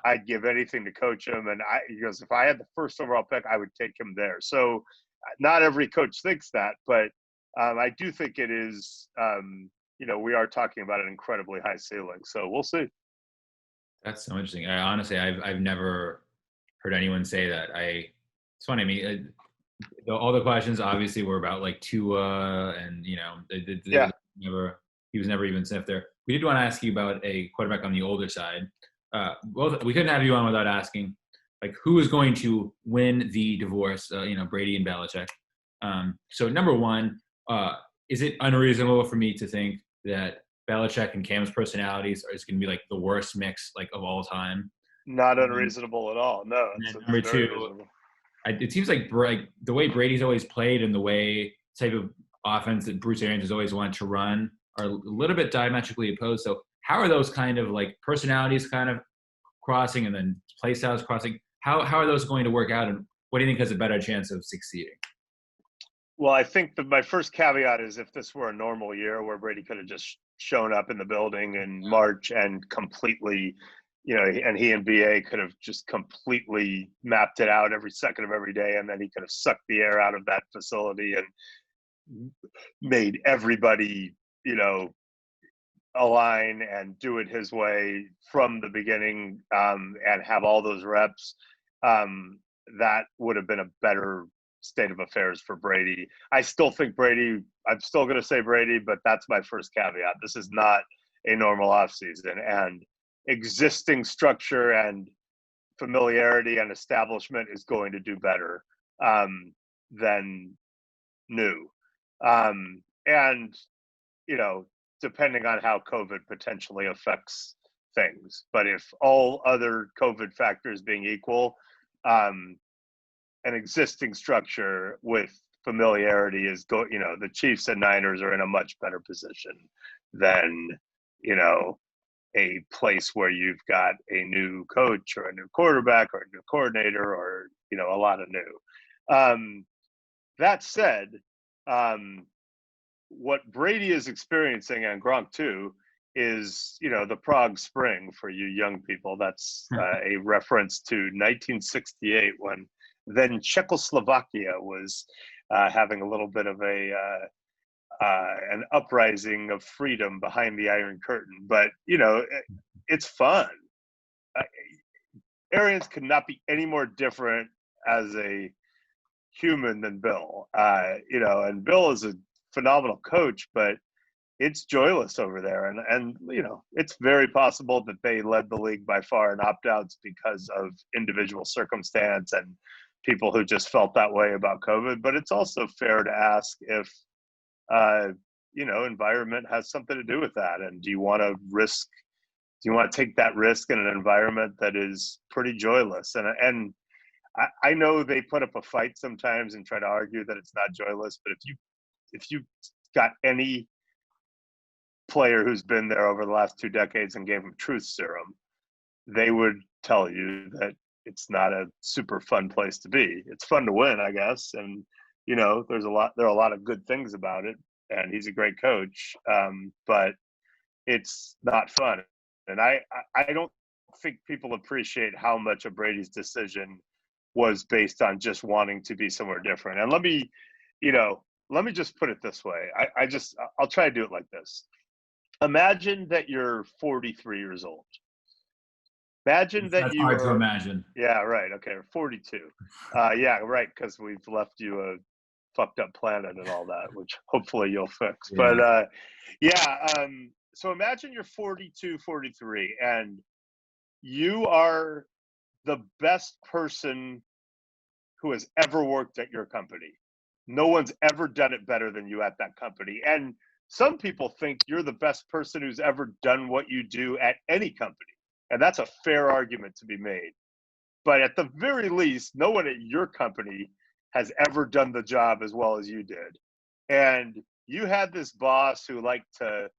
I'd give anything to coach him. And he goes, if I had the first overall pick, I would take him there. So not every coach thinks that, but I do think it is, we are talking about an incredibly high ceiling. So we'll see. That's so interesting. Honestly, I've never heard anyone say that. It's funny. I mean, all the questions obviously were about like Tua, and he was never even sniffed there. We did want to ask you about a quarterback on the older side. We couldn't have you on without asking, like, who is going to win the divorce? Brady and Belichick. So number one, is it unreasonable for me to think that Belichick and Cam's personalities is going to be like the worst mix like of all time? Not unreasonable at all. No. Number two, it seems like the way Brady's always played and the way type of offense that Bruce Arians has always wanted to run are a little bit diametrically opposed. So how are those kind of like personalities kind of crossing, and then play styles crossing? How are those going to work out, and what do you think has a better chance of succeeding? Well, I think my first caveat is if this were a normal year where Brady could have just shown up in the building in March and completely, and he and BA could have just completely mapped it out every second of every day, and then he could have sucked the air out of that facility and made everybody, align and do it his way from the beginning, and have all those reps. That would have been a better state of affairs for Brady. I'm still going to say Brady, but that's my first caveat. This is not a normal offseason, and existing structure and familiarity and establishment is going to do better than new. And, depending on how COVID potentially affects things. But if all other COVID factors being equal, an existing structure with familiarity the Chiefs and Niners are in a much better position than, a place where you've got a new coach or a new quarterback or a new coordinator or, a lot of new. That said, what Brady is experiencing, and Gronk too, is, the Prague Spring for you young people. That's a reference to 1968 when then Czechoslovakia was having a little bit of an uprising of freedom behind the Iron Curtain. But, it's fun. Arians could not be any more different as a human than Bill. And Bill is a phenomenal coach, but it's joyless over there. And it's very possible that they led the league by far in opt-outs because of individual circumstance and people who just felt that way about COVID. But it's also fair to ask if, environment has something to do with that. And do you want to take that risk in an environment that is pretty joyless? And I know they put up a fight sometimes and try to argue that it's not joyless, but if you got any player who's been there over the last 2 decades and gave them truth serum, they would tell you that it's not a super fun place to be. It's fun to win, I guess, and there are a lot of good things about it, and he's a great coach, but it's not fun. And I don't think people appreciate how much of Brady's decision was based on just wanting to be somewhere different. And let me just put it this way. I'll try to do it like this. Imagine that you're 43 years old. Imagine that That's you hard to are. imagine. Yeah, right. Okay, 42. Yeah, right, because we've left you a fucked up planet and all that, which hopefully you'll fix. Yeah. But so imagine you're 42, 43, and you are the best person who has ever worked at your company. No one's ever done it better than you at that company. And some people think you're the best person who's ever done what you do at any company. And that's a fair argument to be made. But at the very least, no one at your company has ever done the job as well as you did. And you had this boss who liked to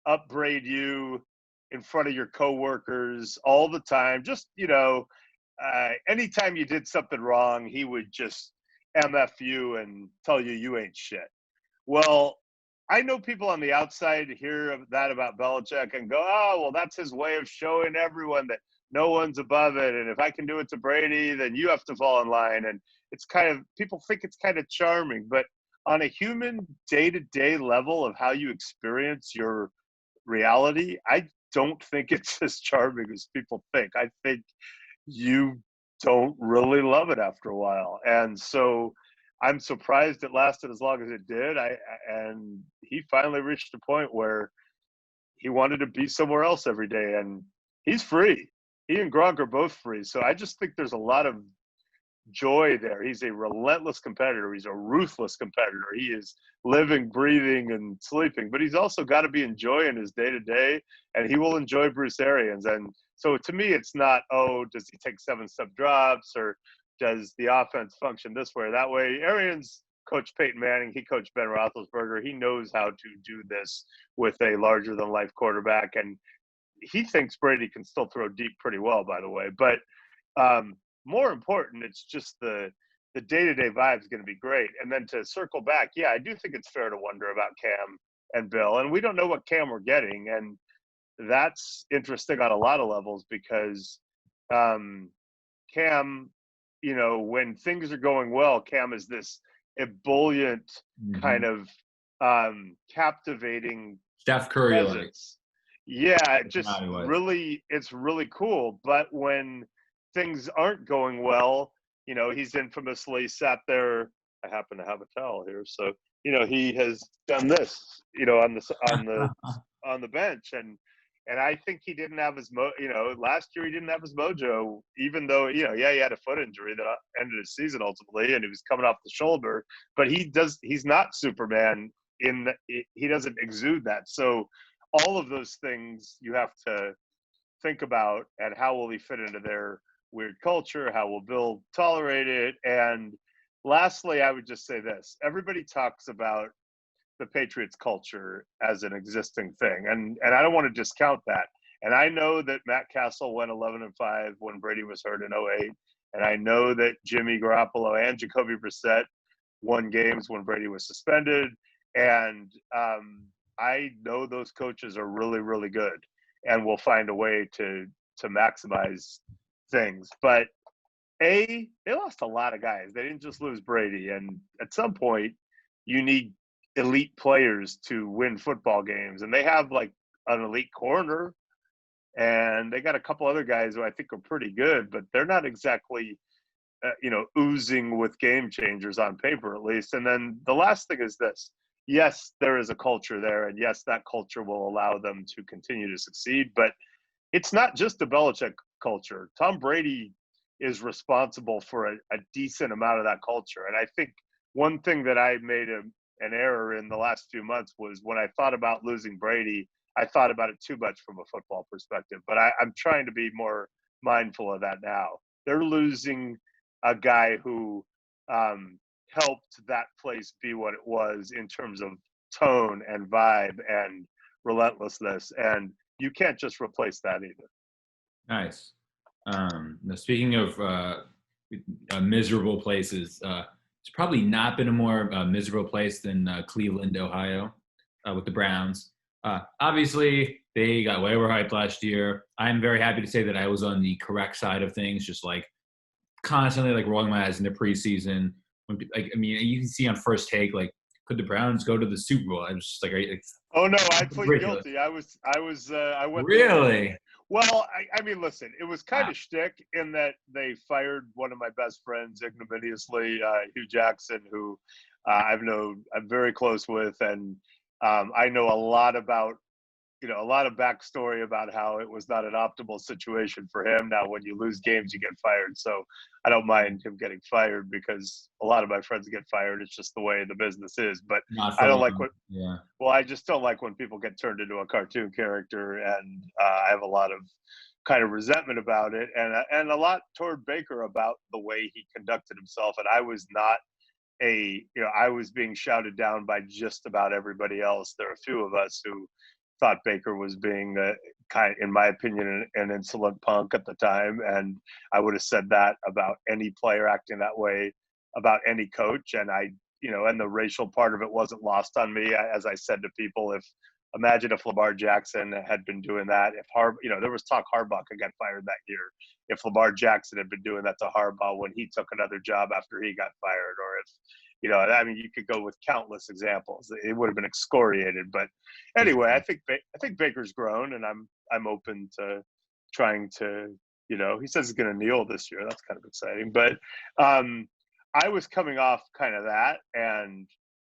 upbraid you in front of your coworkers all the time. Just, anytime you did something wrong, he would just MF you and tell you ain't shit. Well, I know people on the outside hear that about Belichick and go, oh, well, that's his way of showing everyone that no one's above it. And if I can do it to Brady, then you have to fall in line. And it's people think it's kind of charming, but on a human day-to-day level of how you experience your reality, I don't think it's as charming as people think. I think you don't really love it after a while. And so I'm surprised it lasted as long as it did. And he finally reached a point where he wanted to be somewhere else every day, and he's free. He and Gronk are both free. So I just think there's a lot of joy there. He's a relentless competitor. He's a ruthless competitor. He is living, breathing, and sleeping, but he's also got to be enjoying his day-to-day, and he will enjoy Bruce Arians. And so to me, it's not, does he take 7-step drops, or does the offense function this way or that way? Arians coached Peyton Manning. He coached Ben Roethlisberger. He knows how to do this with a larger-than-life quarterback, and he thinks Brady can still throw deep pretty well, by the way. But more important, it's just the day-to-day vibe is going to be great. And then to circle back, yeah, I do think it's fair to wonder about Cam and Bill. And we don't know what Cam we're getting, and that's interesting on a lot of levels because Cam, when things are going well, Cam is this ebullient kind of captivating Steph Curry presence. Yeah, really. it's really cool. But when things aren't going well, he's infamously sat there. I happen to have a towel here, so he has done this, on the bench, and I think he didn't have his last year he didn't have his mojo, even though he had a foot injury that ended his season ultimately, and he was coming off the shoulder. But he's not Superman he doesn't exude that. So all of those things you have to think about, and how will he fit into their weird culture? How will Bill tolerate it? And lastly, I would just say this. Everybody talks about the Patriots culture as an existing thing. And I don't want to discount that. And I know that Matt Castle went 11-5 when Brady was hurt in 2008. And I know that Jimmy Garoppolo and Jacoby Brissett won games when Brady was suspended. And I know those coaches are really, really good and will find a way to maximize things. But they lost a lot of guys. They didn't just lose Brady. And at some point, you need elite players to win football games. And they have like an elite corner, and they got a couple other guys who I think are pretty good, but they're not exactly, oozing with game changers on paper, at least. And then the last thing is this. yes, there is a culture there, and yes, that culture will allow them to continue to succeed. But it's not just the Belichick culture. Tom Brady is responsible for a decent amount of that culture. And I think one thing that I made an error in the last few months was when I thought about losing Brady, I thought about it too much from a football perspective. But I'm trying to be more mindful of that now. They're losing a guy who helped that place be what it was in terms of tone and vibe and relentlessness. And you can't just replace that either. Nice. Now speaking of miserable places, it's probably not been a more miserable place than Cleveland, Ohio, with the Browns. Obviously, they got way overhyped last year. I'm very happy to say that I was on the correct side of things, just like constantly like rolling my eyes in the preseason. When, like, I mean, you can see on First Take, like, could the Browns go to the Super Bowl? I was just like, oh no, I plead ridiculous. guilty. I went Really? Well, I mean, listen, it was kind Wow. of shtick in that they fired one of my best friends ignominiously, Hugh Jackson, who I'm very close with, and I know a lot about, a lot of backstory about how it was not an optimal situation for him. Now, when you lose games, you get fired. So I don't mind him getting fired because a lot of my friends get fired. It's just the way the business is. But Not I for don't like long. what. Yeah. Well, I just don't like when people get turned into a cartoon character, and I have a lot of kind of resentment about it, and a lot toward Baker about the way he conducted himself. And I was not I was being shouted down by just about everybody else. There are a few of us who thought Baker was being in my opinion, an insolent punk at the time, and I would have said that about any player acting that way about any coach. And and the racial part of it wasn't lost on me. As I said to people, imagine if Lamar Jackson had been doing that, there was talk Harbaugh could get fired that year. If Lamar Jackson had been doing that to Harbaugh when he took another job after he got fired, or if, I mean, you could go with countless examples. It would have been excoriated. But anyway, I think Baker's grown, and I'm open to trying to, he says he's going to kneel this year. That's kind of exciting. But I was coming off kind of that, and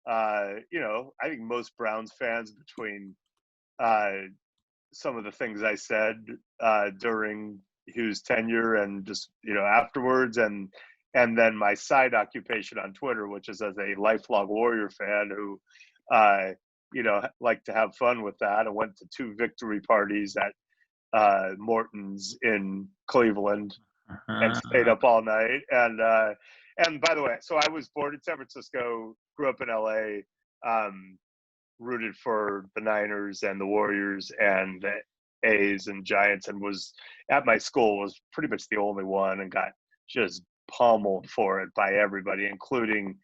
I think most Browns fans, between some of the things I said during Hugh's tenure and just afterwards, and then my side occupation on Twitter, which is as a lifelong Warrior fan who like to have fun with that. I went to 2 victory parties at Morton's in Cleveland and stayed up all night. And by the way, so I was born in San Francisco, grew up in LA, rooted for the Niners and the Warriors and the A's and Giants, and was at my school, was pretty much the only one, and got just pummeled for it by everybody, including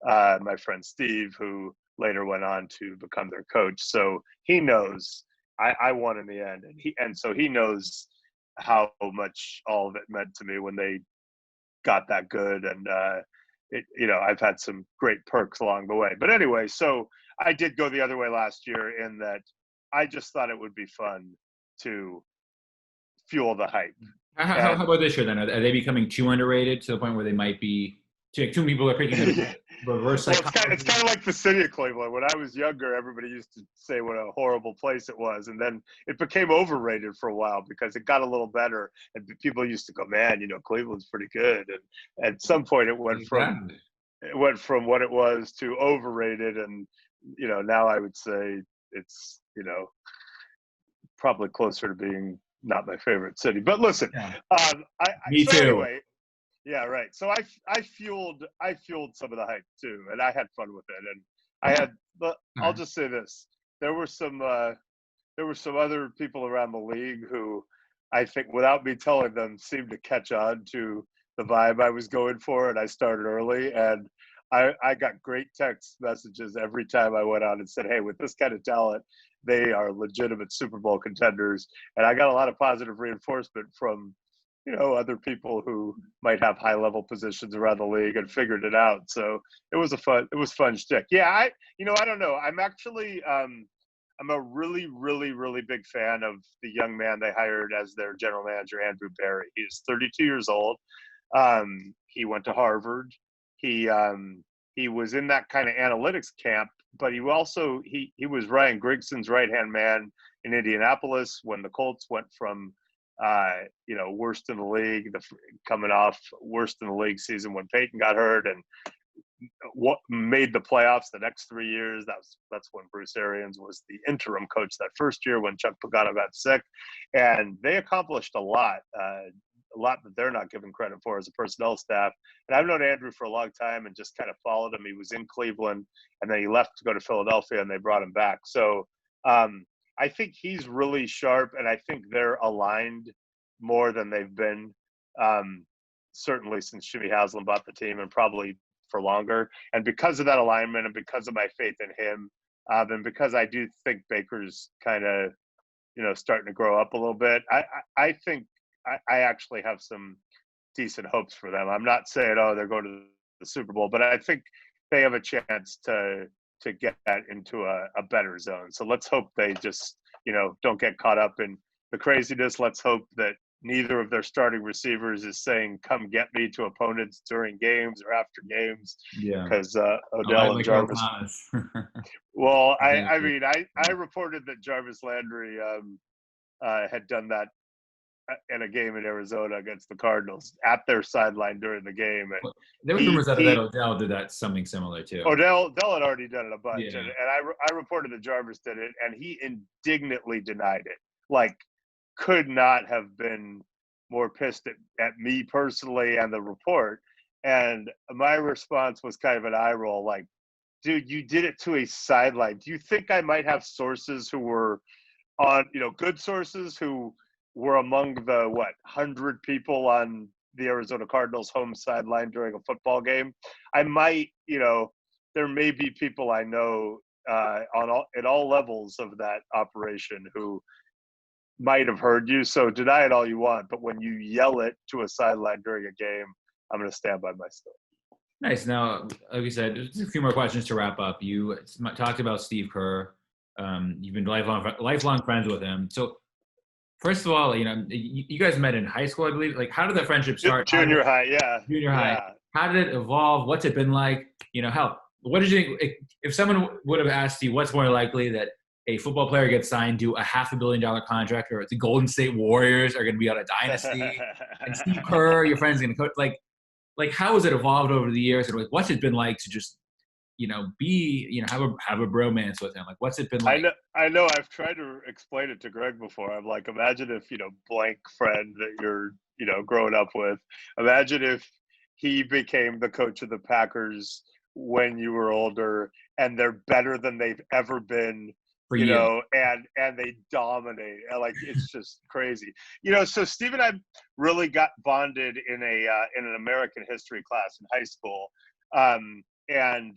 my friend Steve, who later went on to become their coach. So he knows I won in the end, and so he knows how much all of it meant to me when they got that good. And I've had some great perks along the way. But anyway, so I did go the other way last year in that I just thought it would be fun to fuel the hype. How about this year then? Are they becoming too underrated to the point where they might be? Too people are picking them reverse psychology. It's kind of like the city of Cleveland. When I was younger, everybody used to say what a horrible place it was, and then it became overrated for a while because it got a little better, and people used to go, "Man, Cleveland's pretty good." And at some point, it went from what it was to overrated, and now I would say it's probably closer to being not my favorite city. But listen, Me too. Anyway, yeah, right. So I fueled some of the hype too, and I had fun with it. And I had, but I'll just say this: there were some other people around the league who, I think, without me telling them, seemed to catch on to the vibe I was going for, and I started early. And I got great text messages every time I went out and said, "Hey, with this kind of talent, they are legitimate Super Bowl contenders." And I got a lot of positive reinforcement from other people who might have high level positions around the league and figured it out. So it was fun shtick. Yeah, I don't know. I'm actually I'm a really, really, really big fan of the young man they hired as their general manager, Andrew Berry. He's 32 years old. He went to Harvard. He was in that kind of analytics camp but he also he was Ryan Grigson's right hand man in Indianapolis when the Colts went from worst in the league, coming off worst in the league season when Peyton got hurt, and what made the playoffs the next 3 years. That's when Bruce Arians was the interim coach that first year when Chuck Pagano got sick, and they accomplished a lot that they're not given credit for as a personnel staff. And I've known Andrew for a long time and just kind of followed him. He was in Cleveland and then he left to go to Philadelphia and they brought him back. So I think he's really sharp, and I think they're aligned more than they've been, certainly since Jimmy Haslam bought the team, and probably for longer. And because of that alignment and because of my faith in him, and because I do think Baker's kind of, starting to grow up a little bit, I think I actually have some decent hopes for them. I'm not saying, they're going to the Super Bowl, but I think they have a chance to get that into a better zone. So let's hope they just, don't get caught up in the craziness. Let's hope that neither of their starting receivers is saying, come get me to opponents during games or after games. Yeah. Because Odell and Jarvis. Well, I mean, I reported that Jarvis Landry had done that in a game in Arizona against the Cardinals at their sideline during the game. And there was rumors that Odell did that something similar too. Odell had already done it a bunch, Yeah. and I reported that Jarvis did it, and he indignantly denied it. Like, could not have been more pissed at me personally and the report. And my response was kind of an eye roll, like, dude, you did it to a sideline. Do you think I might have sources who were on, good sources who were among the 100 people on the Arizona Cardinals home sideline during a football game? I might, there may be people I know at all levels of that operation who might have heard you. So deny it all you want, but when you yell it to a sideline during a game, I'm going to stand by my story. Nice. Now, like you said, just a few more questions to wrap up. You talked about Steve Kerr. You've been lifelong friends with him. So, first of all, you guys met in high school, I believe. Like, how did that friendship start? Junior high, yeah. Junior high. How did it evolve? What's it been like? Hell, what did you think? If someone would have asked you, what's more likely that a football player gets signed to a $500 million contract, or the Golden State Warriors are going to be on a dynasty, and Steve Kerr, your friend's going to coach? Like, how has it evolved over the years? And what's it been like to just, be, have a bromance with him? Like, what's it been like? I know. I've tried to explain it to Greg before. I'm like, imagine if, blank friend that you're, growing up with, imagine if he became the coach of the Packers when you were older, and they're better than they've ever been. And they dominate. Like, it's just crazy. So Steve and I really got bonded in an American history class in high school. And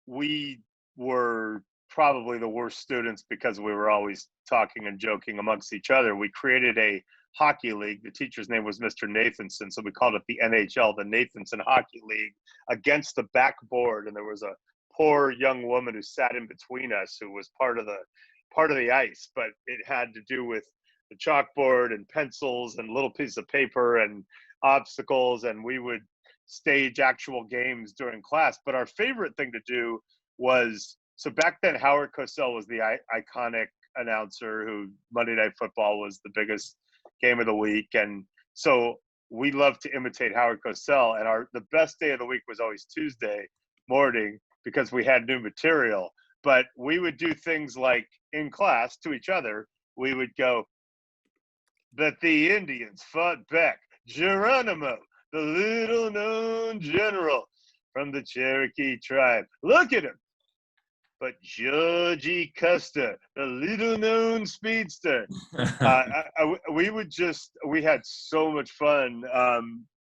we were probably the worst students because we were always talking and joking amongst each other. We created a hockey league. The teacher's name was Mr. Nathanson, so we called it the NHL, the Nathanson Hockey League, against the backboard. And there was a poor young woman who sat in between us, who was part of the ice, but it had to do with the chalkboard and pencils and little pieces of paper and obstacles, and we would stage actual games during class. But our favorite thing to do was, so back then Howard Cosell was the iconic announcer who Monday Night Football was the biggest game of the week, and so we loved to imitate Howard Cosell, and the best day of the week was always Tuesday morning, because we had new material. But we would do things like, in class to each other, we would go, that the Indians fought back Geronimo, the little known general from the Cherokee tribe. Look at him. But Georgie Custer, the little known speedster. We had so much fun,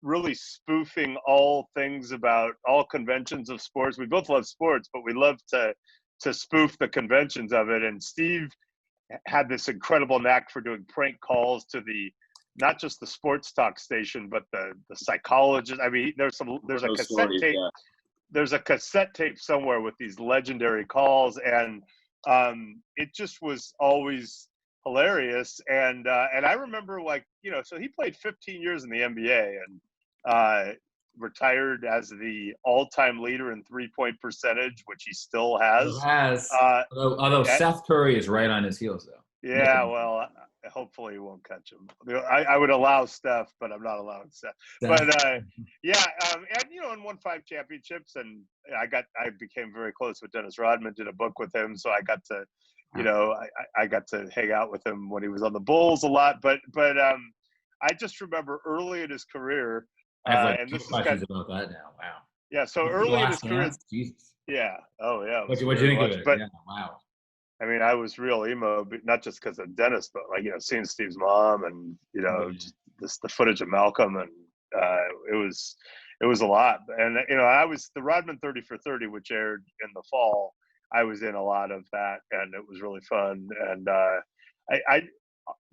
really spoofing all things about all conventions of sports. We both love sports, but we love to spoof the conventions of it. And Steve had this incredible knack for doing prank calls to not just the sports talk station, but the psychologist. I mean, there's a cassette tape. Yeah. There's a cassette tape somewhere with these legendary calls, and it just was always hilarious. And I remember, so he played 15 years in the NBA, and retired as the all-time leader in three-point percentage, which he still has. Although Seth Curry is right on his heels, though. Yeah, well, hopefully he won't catch him. I would allow Steph, but I'm not allowing Seth. But yeah, and won 5 championships, and I became very close with Dennis Rodman. Did a book with him, so I got to, I got to hang out with him when he was on the Bulls a lot. But I just remember early in his career. I have and two this questions about that now. Wow. Yeah, so early in his career. Jesus. Yeah. Oh, yeah. What do you think of it? But, yeah. Wow. I mean, I was real emo, but not just because of Dennis, but seeing Steve's mom and just the footage of Malcolm, and it was a lot. And I was the Rodman 30 for 30, which aired in the fall. I was in a lot of that, and it was really fun. And I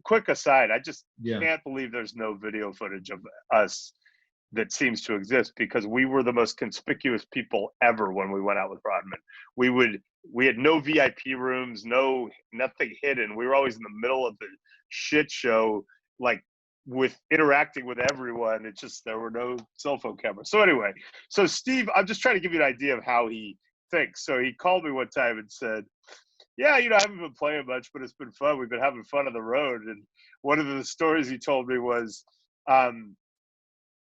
quick aside, I just can't believe there's no video footage of us that seems to exist, because we were the most conspicuous people ever when we went out with Rodman. We had no VIP rooms, nothing hidden. We were always in the middle of the shit show, with interacting with everyone. It's just, there were no cell phone cameras. So anyway, so Steve, I'm just trying to give you an idea of how he thinks. So he called me one time and said, yeah, I haven't been playing much, but it's been fun. We've been having fun on the road. And one of the stories he told me was,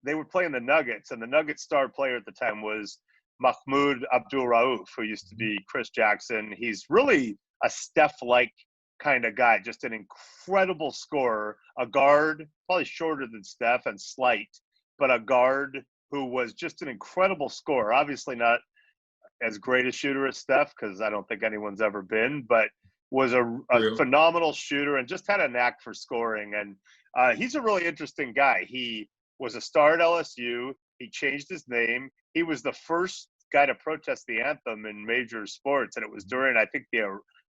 they were playing the Nuggets, and the Nuggets star player at the time was Mahmoud Abdul-Rauf, who used to be Chris Jackson. He's really a Steph-like kind of guy, just an incredible scorer, a guard, probably shorter than Steph and slight, but a guard who was just an incredible scorer. Obviously not as great a shooter as Steph, because I don't think anyone's ever been, but was a phenomenal shooter and just had a knack for scoring. And he's a really interesting guy. He was a star at LSU. He changed his name. He was the first guy to protest the anthem in major sports, and it was during, I think, the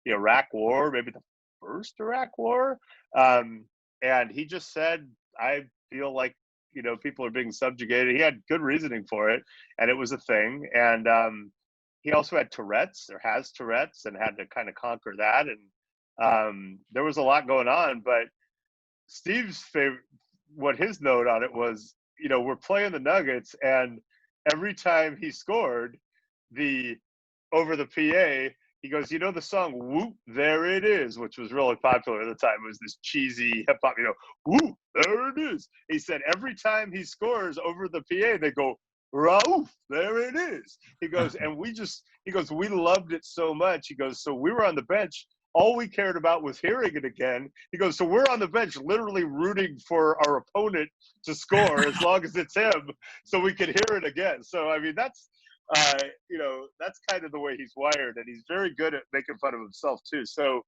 Iraq War, maybe the first Iraq War. And he just said, I feel like, people are being subjugated. He had good reasoning for it, and it was a thing. And he also had Tourette's, or has Tourette's, and had to kind of conquer that. And there was a lot going on. But Steve's favorite, what his note on it was, we're playing the Nuggets, and every time he scored, over the PA, he goes, the song "Whoop, There It Is," which was really popular at the time. It was this cheesy hip hop, "Whoop, there it is." He said every time he scores over the PA, they go, "Rauf, there it is." He goes, and we loved it so much. He goes, so we were on the bench. All we cared about was hearing it again. He goes, so we're on the bench literally rooting for our opponent to score as long as it's him, so we could hear it again. So, I mean, that's kind of the way he's wired, and he's very good at making fun of himself too. So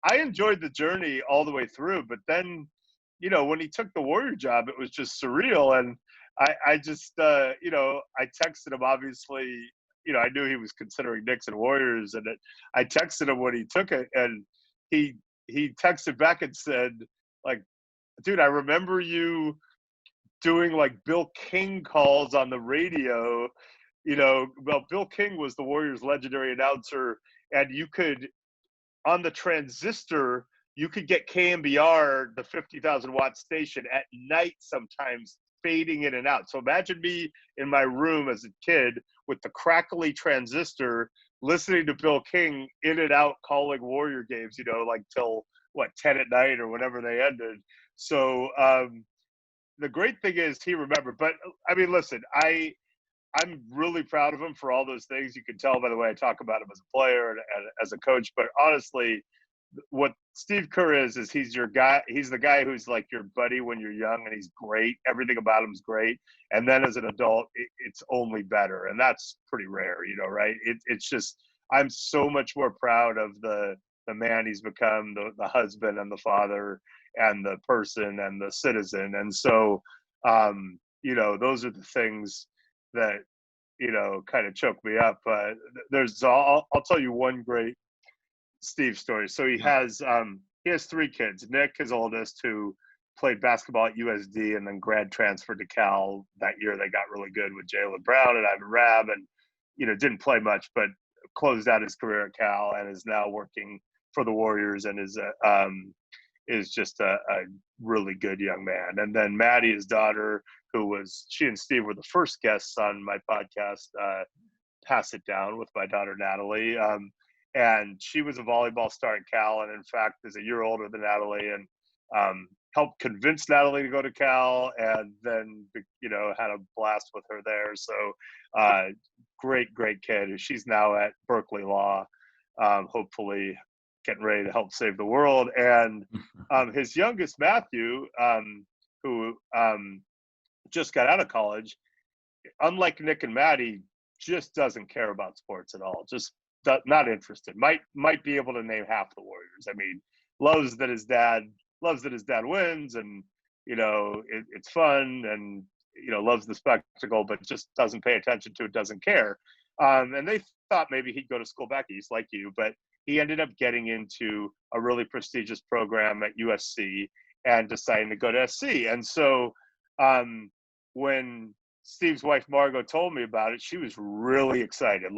I enjoyed the journey all the way through, but then, when he took the Warrior job, it was just surreal. And I just, I texted him, obviously, I knew he was considering Knicks and Warriors, and I texted him when he took it, and he texted back and said, dude, I remember you doing Bill King calls on the radio. Bill King was the Warriors' legendary announcer, and you could, on the transistor, you could get KMBR, the 50,000 watt station, at night sometimes, fading in and out. So imagine me in my room as a kid with the crackly transistor, listening to Bill King in and out calling Warrior games, till 10 at night or whenever they ended. So the great thing is he remembered. But I mean, listen, I'm really proud of him for all those things. You can tell by the way I talk about him as a player and as a coach. But honestly, what Steve Kerr is he's your guy. He's the guy who's like your buddy when you're young, and he's great. Everything about him is great. And then as an adult, it's only better. And that's pretty rare, right? It's just, I'm so much more proud of the man he's become, the husband and the father and the person and the citizen. And so, those are the things that, kind of choke me up. I'll tell you one great Steve story. So he has 3 kids. Nick, his oldest, who played basketball at USD and then grad transferred to Cal that year. They got really good with Jaylen Brown and Ivan Rabb, and didn't play much, but closed out his career at Cal and is now working for the Warriors and is just a really good young man. And then Maddie, his daughter, she and Steve were the first guests on my podcast, Pass It Down, with my daughter Natalie. And she was a volleyball star at Cal, and in fact is a year older than Natalie, and helped convince Natalie to go to Cal, and then had a blast with her there. So great kid. She's now at Berkeley Law, hopefully getting ready to help save the world. And his youngest, Matthew, who just got out of college, unlike Nick and Maddie, just doesn't care about sports at all. Just not interested. Might be able to name half the Warriors. I mean, loves that his dad wins, and it's fun, and loves the spectacle, but just doesn't pay attention to it, doesn't care. And they thought maybe he'd go to school back east like you, but he ended up getting into a really prestigious program at USC and deciding to go to SC. And so when Steve's wife Margot told me about it, she was really excited.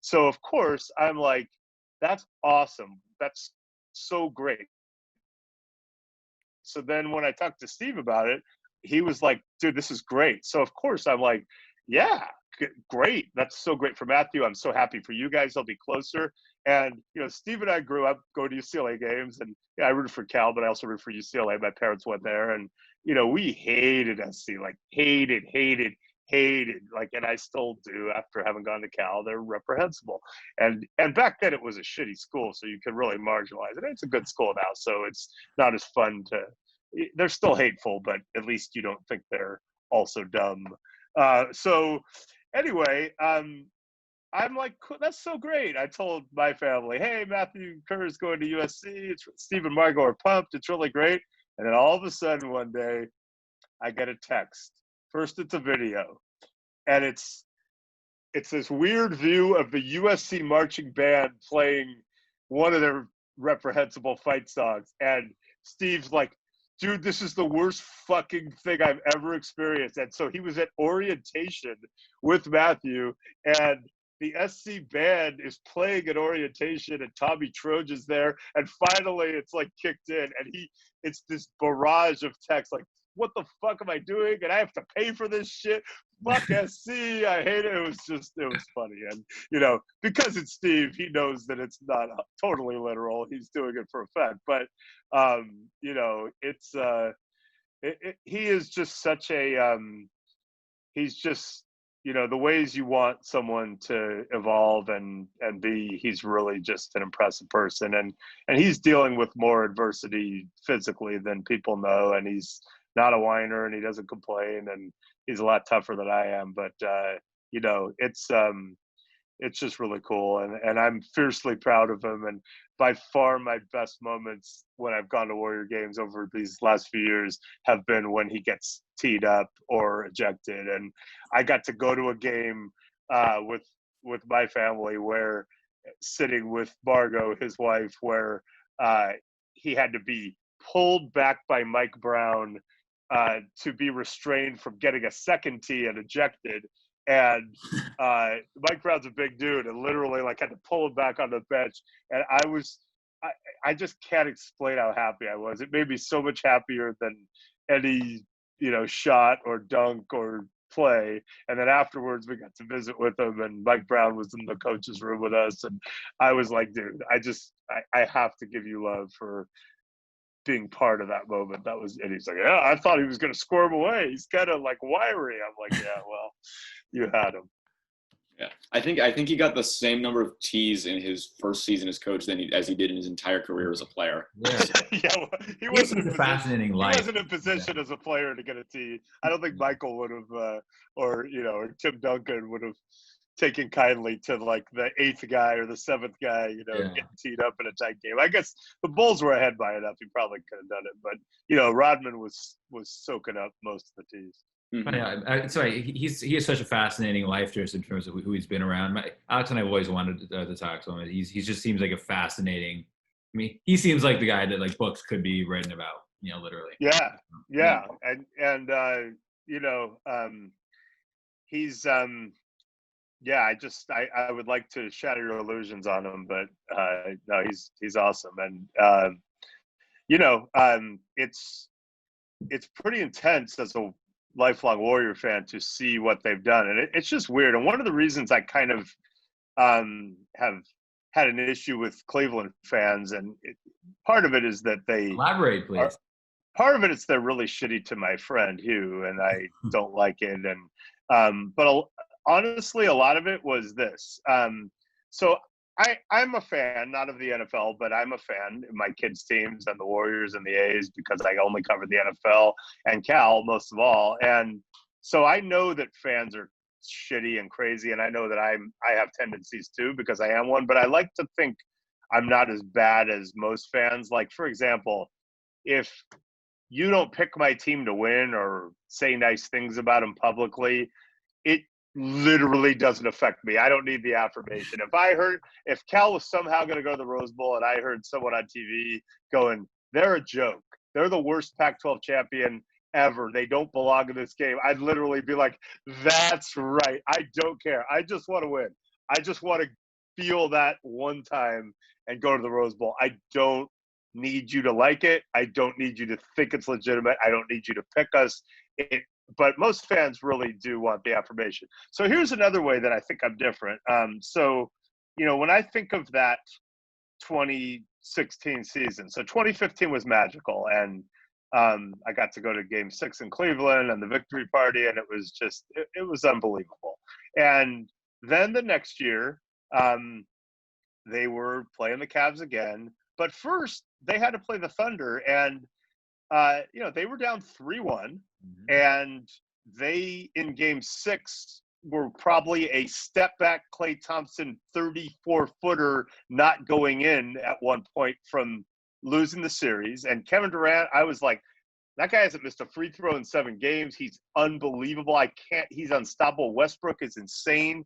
So of course I'm like, that's awesome. That's so great. So then when I talked to Steve about it, he was like, dude, this is great. So of course I'm like, yeah, great. That's so great for Matthew. I'm so happy for you guys. They'll be closer. And, Steve and I grew up going to UCLA games, and I rooted for Cal, but I also rooted for UCLA. My parents went there, and, we hated SC, hated. And I still do after having gone to Cal. They're reprehensible. And back then it was a shitty school, so you could really marginalize it. It's a good school now, so it's not as fun they're still hateful, but at least you don't think they're also dumb. So anyway, I'm like, that's so great. I told my family, hey, Matthew Kerr is going to USC. Steve and Margot are pumped. It's really great. And then all of a sudden one day I get a text. First it's a video, and it's this weird view of the USC marching band playing one of their reprehensible fight songs. And Steve's like, dude, this is the worst fucking thing I've ever experienced. And so he was at orientation with Matthew, and the SC band is playing at orientation, and Tommy Trojan's there. And finally it's kicked in, and it's this barrage of text what the fuck am I doing? And I have to pay for this shit. Fuck SC. I hate it. It was funny. And, because it's Steve, he knows that it's not totally literal. He's doing it for effect. But, he is just such a, he's just, the ways you want someone to evolve and be, he's really just an impressive person. And he's dealing with more adversity physically than people know. And he's not a whiner, and he doesn't complain, and he's a lot tougher than I am. But it's just really cool, and I'm fiercely proud of him. And by far my best moments when I've gone to Warrior games over these last few years have been when he gets teed up or ejected. And I got to go to a game with my family, where sitting with Margot, his wife, where he had to be pulled back by Mike Brown to be restrained from getting a second tee and ejected. And Mike Brown's a big dude, and literally had to pull him back on the bench. And I just can't explain how happy I was. It made me so much happier than any, shot or dunk or play. And then afterwards we got to visit with him, and Mike Brown was in the coach's room with us. And I was like, dude, I have to give you love for being part of that moment. That was, and he's like, yeah, I thought he was going to squirm away. He's kind of wiry. I'm like, yeah, well, you had him. Yeah, I think he got the same number of tees in his first season as coach as he did in his entire career as a player. Yeah, yeah, well, he wasn't a fascinating life. He wasn't in position as a player to get a tee. I don't think Michael would have, or Tim Duncan would have taken kindly to the eighth guy or the seventh guy, getting teed up in a tight game. I guess the Bulls were ahead by enough. He probably could have done it, but Rodman was soaking up most of the tees. Mm-hmm. Yeah, he has such a fascinating life just in terms of who he's been around. Alex and I have always wanted to talk to him. He just seems like a fascinating. I mean, he seems like the guy that books could be written about. Literally. Yeah, and he's yeah. I would like to shatter your illusions on him, but no, he's awesome, and it's pretty intense as a lifelong Warrior fan to see what they've done, and it's just weird. And one of the reasons I kind of have had an issue with Cleveland fans, and part of it is that they Elaborate, are. please. Part of it is they're really shitty to my friend Hugh, and I don't like it. And but honestly, a lot of it was this. So I'm a fan, not of the NFL, but I'm a fan of my kids' teams and the Warriors and the A's because I only cover the NFL and Cal most of all. And so I know that fans are shitty and crazy, and I know that I have tendencies too because I am one. But I like to think I'm not as bad as most fans. Like, for example, if you don't pick my team to win or say nice things about them publicly, it literally doesn't affect me. I don't need the affirmation. If Cal was somehow going to go to the Rose Bowl and I heard someone on TV going, they're a joke, they're the worst Pac-12 champion ever, they don't belong in this game, I'd literally be like, that's right. I don't care. I just want to win. I just want to feel that one time and go to the Rose Bowl. I don't need you to like it. I don't need you to think it's legitimate. I don't need you to pick us. But most fans really do want the affirmation. So here's another way that I think I'm different. So, when I think of that 2016 season, so 2015 was magical. And I got to go to Game 6 in Cleveland and the victory party, and it was just, it was unbelievable. And then the next year, they were playing the Cavs again. But first, they had to play the Thunder, and they were down 3-1, and they in Game 6 were probably a step back Klay Thompson 34-footer not going in at one point from losing the series. And Kevin Durant, I was like, that guy hasn't missed a free throw in 7 games. He's unbelievable. He's unstoppable. Westbrook is insane.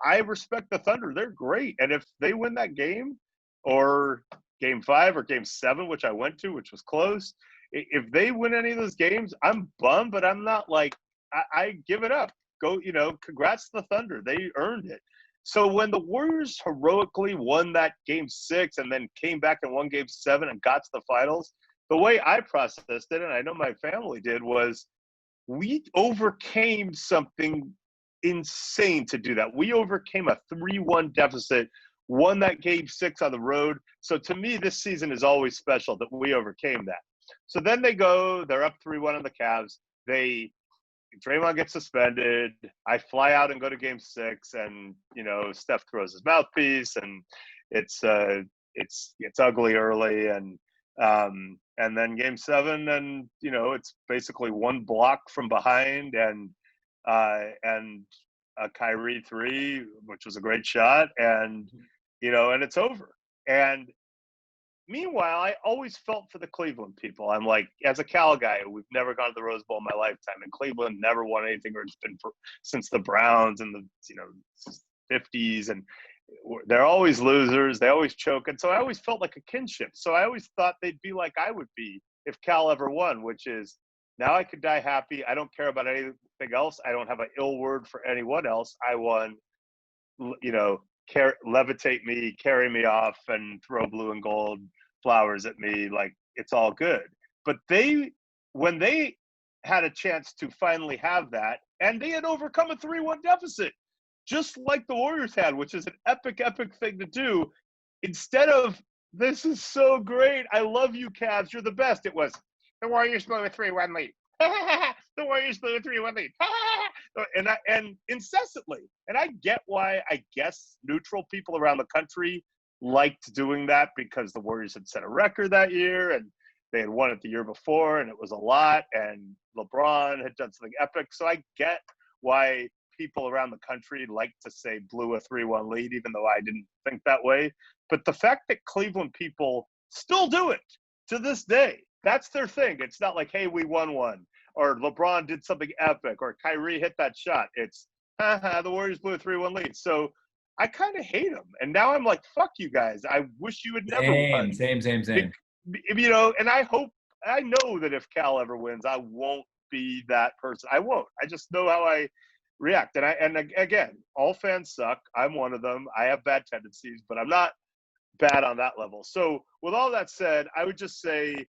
I respect the Thunder. They're great. And if they win that game, or Game 5 or Game 7, which I went to, which was close, if they win any of those games, I'm bummed, but I'm not like, I give it up. Go, congrats to the Thunder. They earned it. So when the Warriors heroically won that Game 6 and then came back and won Game 7 and got to the finals, the way I processed it, and I know my family did, was we overcame something insane to do that. We overcame a 3-1 deficit, won that Game 6 on the road. So to me, this season is always special that we overcame that. So then they're up 3-1 on the Cavs. Draymond gets suspended. I fly out and go to Game 6, and Steph throws his mouthpiece, and it's ugly early, and then Game 7, and it's basically one block from behind, and a Kyrie 3, which was a great shot, and and it's over. And meanwhile, I always felt for the Cleveland people. I'm like, as a Cal guy, we've never gone to the Rose Bowl in my lifetime, and Cleveland never won anything, or it's been since the Browns in the 50s, and they're always losers. They always choke, and so I always felt like a kinship. So I always thought they'd be like I would be if Cal ever won, which is now I could die happy. I don't care about anything else. I don't have an ill word for anyone else. I won, levitate me, carry me off, and throw blue and gold flowers at me, like it's all good. But when they had a chance to finally have that, and they had overcome a 3-1 deficit, just like the Warriors had, which is an epic thing to do, instead of, this is so great, I love you Cavs, you're the best, it was, the Warriors blew a 3-1 lead. The Warriors blew a 3-1 lead. And incessantly. And I get why, I guess, neutral people around the country liked doing that, because the Warriors had set a record that year, and they had won it the year before, and it was a lot, and LeBron had done something epic. So I get why people around the country like to say blew a 3-1 lead, even though I didn't think that way. But the fact that Cleveland people still do it to this day, that's their thing. It's not like, hey, we won one, or LeBron did something epic, or Kyrie hit that shot. It's, the Warriors blew a 3-1 lead. So I kind of hate them. And now I'm like, fuck you guys. I wish you had never won. Same. And I know that if Cal ever wins, I won't be that person. I won't. I just know how I react. And again, all fans suck. I'm one of them. I have bad tendencies, but I'm not bad on that level. So with all that said, I would just say,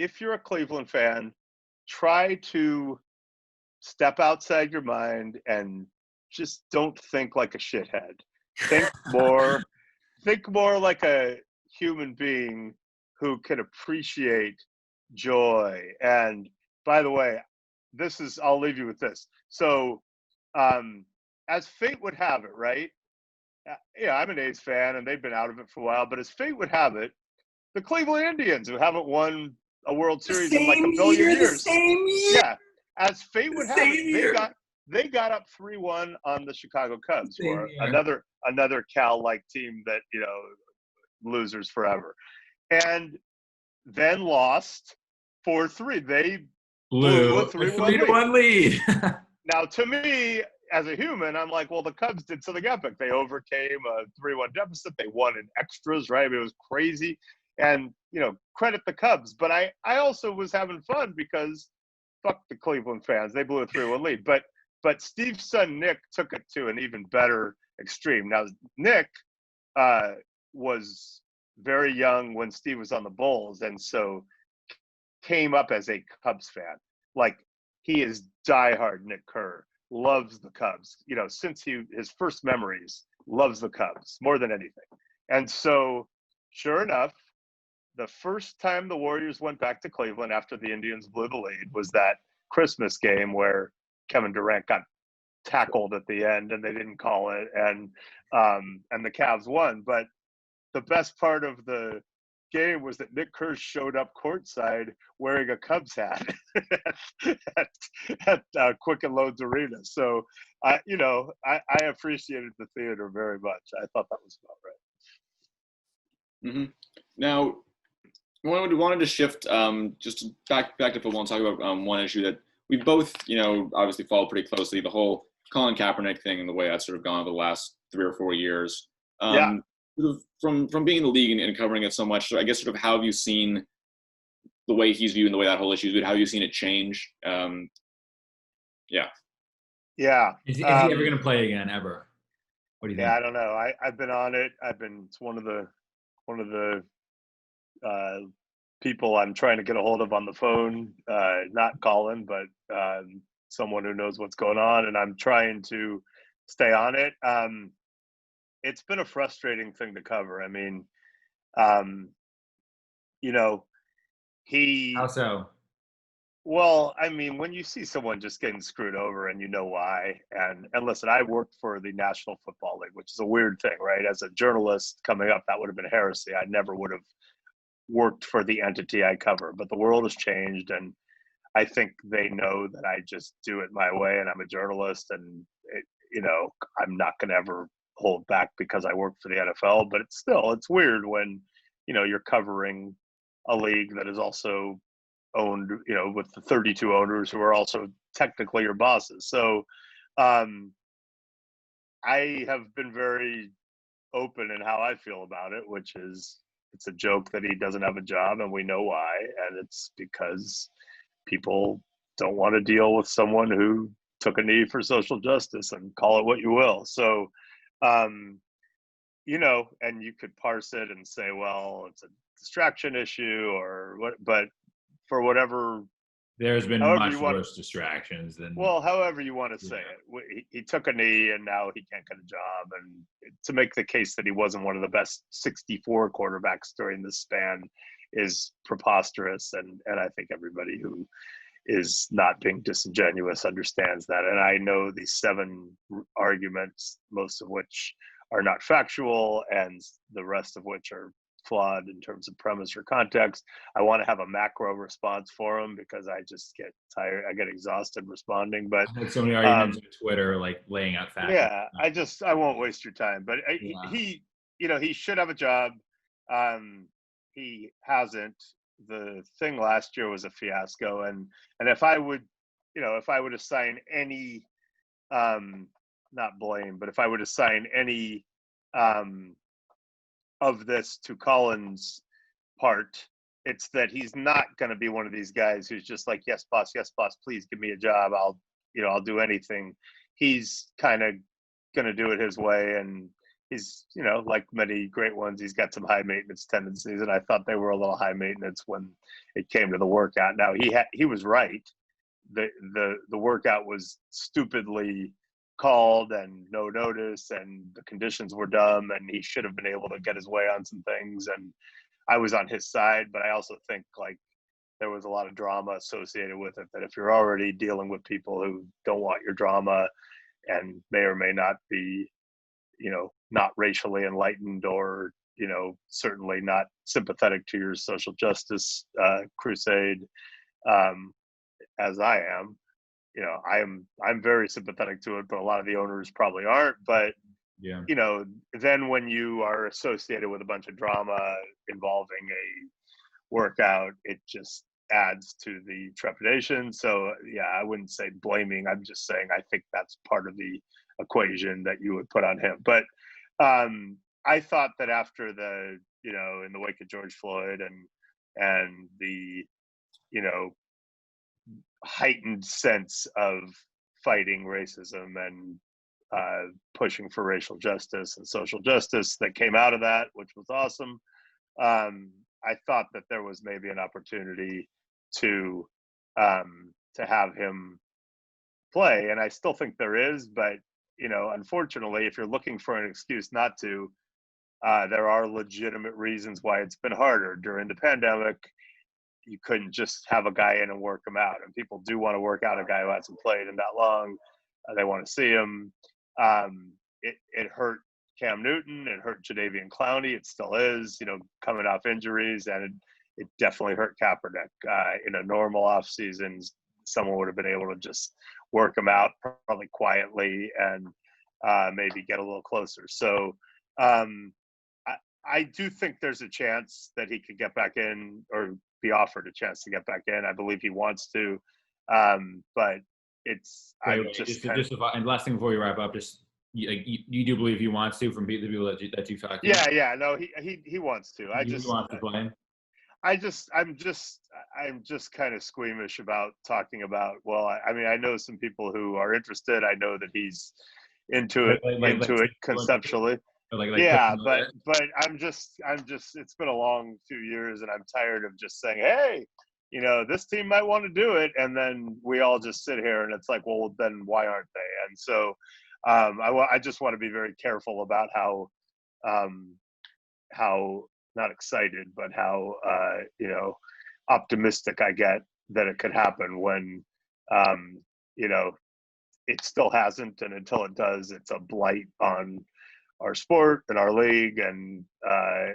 if you're a Cleveland fan, try to step outside your mind and just don't think like a shithead. Think more, think more like a human being who can appreciate joy. And by the way, I'll leave you with this. So, as fate would have it, right? Yeah, I'm an A's fan and they've been out of it for a while, but as fate would have it, the Cleveland Indians, who haven't won a World Series in like a billion years. The same year. Yeah, as fate would have it, they got up 3-1 on the Chicago Cubs, who are another Cal-like team that, you know, losers forever, and then lost 4-3. They blew a 3-1 lead. Now, to me, as a human, I'm like, well, the Cubs did something epic. They overcame a 3-1 deficit. They won in extras, right? I mean, it was crazy. And, you know, credit the Cubs. But I also was having fun because fuck the Cleveland fans. They blew a 3-1 lead. But Steve's son, Nick, took it to an even better extreme. Now, Nick was very young when Steve was on the Bulls, and so came up as a Cubs fan. Like, he is diehard Nick Kerr, loves the Cubs. You know, since his first memories, loves the Cubs more than anything. And so, sure enough, the first time the Warriors went back to Cleveland after the Indians blew the lead was that Christmas game where Kevin Durant got tackled at the end and they didn't call it, and the Cavs won. But the best part of the game was that Nick Kerr showed up courtside wearing a Cubs hat at Quicken Loans Arena. So I appreciated the theater very much. I thought that was about right. Mm-hmm. Now, I wanted to shift just back to football and talk about one issue that we both, you know, obviously follow pretty closely, the whole Colin Kaepernick thing and the way that's sort of gone over the last 3 or 4 years. Yeah. From being in the league and covering it so much, I guess sort of how have you seen the way he's viewed and the way that whole issue is viewed? How have you seen it change? Yeah. Is he ever going to play again, ever? What do you think? Yeah, I don't know. I've been on it. It's one of the people I'm trying to get a hold of on the phone, not Colin, but someone who knows what's going on, and I'm trying to stay on it. It's been a frustrating thing to cover. I mean, you know, How so? Well, I mean, when you see someone just getting screwed over and you know why, and listen, I worked for the National Football League, which is a weird thing, right? As a journalist coming up, that would have been heresy. I never would have worked for the entity I cover, but the world has changed, and I think they know that I just do it my way, and I'm a journalist, and I'm not going to ever hold back because I work for the NFL. But it's weird when you're covering a league that is also owned, with the 32 owners who are also technically your bosses. So I have been very open in how I feel about it, which is it's a joke that he doesn't have a job, and we know why, and it's because people don't want to deal with someone who took a knee for social justice, and call it what you will. So and you could parse it and say, well, it's a distraction issue or what, but for whatever, there's been much worse distractions than. Well, however you want to say it, he took a knee and now he can't get a job. And to make the case that he wasn't one of the best 64 quarterbacks during this span is preposterous. And I think everybody who is not being disingenuous understands that. And I know these 7 arguments, most of which are not factual and the rest of which are flawed in terms of premise or context. I want to have a macro response for them because I just get tired. I get exhausted responding. But I had so many arguments on Twitter, like laying out facts. Yeah, I won't waste your time. But he should have a job. He hasn't. The thing last year was a fiasco, and if I would assign any, not blame, but if I would assign any of this to Colin's part, it's that he's not going to be one of these guys who's just like, yes, boss, please give me a job. I'll do anything. He's kind of going to do it his way, and he's, like many great ones, he's got some high maintenance tendencies, and I thought they were a little high maintenance when it came to the workout. Now he was right. The workout was stupidly called and no notice, and the conditions were dumb, and he should have been able to get his way on some things. And I was on his side, but I also think like there was a lot of drama associated with it, that if you're already dealing with people who don't want your drama and may or may not be, not racially enlightened, or, certainly not sympathetic to your social justice crusade, as I am, I'm very sympathetic to it, but a lot of the owners probably aren't. But, Yeah. Then when you are associated with a bunch of drama involving a workout, it just adds to the trepidation. So yeah, I wouldn't say blaming. I'm just saying I think that's part of the equation that you would put on him. But I thought that after the, in the wake of George Floyd and the, heightened sense of fighting racism and pushing for racial justice and social justice that came out of that, which was awesome. I thought that there was maybe an opportunity to have him play, and I still think there is. But unfortunately, if you're looking for an excuse not to, there are legitimate reasons why it's been harder. During the pandemic, you couldn't just have a guy in and work him out, and people do want to work out a guy who hasn't played in that long. They want to see him. It hurt Cam Newton, it hurt Jadeveon Clowney, it still is, coming off injuries, and it definitely hurt Kaepernick. In a normal off season, someone would have been able to just work him out probably quietly and maybe get a little closer. So I do think there's a chance that he could get back in, or be offered a chance to get back in. I believe he wants to, but it's and last thing before we wrap up, just you do believe he wants to, from the people that you talked to? Yeah, no, he wants to. He wants to play. I'm just kind of squeamish about talking about. Well, I know some people who are interested. I know that he's into it conceptually. But I'm just it's been a long few years, and I'm tired of just saying, hey, this team might want to do it, and then we all just sit here and it's like, well, then why aren't they? And so I just want to be very careful about how not excited, but how optimistic I get that it could happen when it still hasn't, and until it does, it's a blight on our sport and our league, and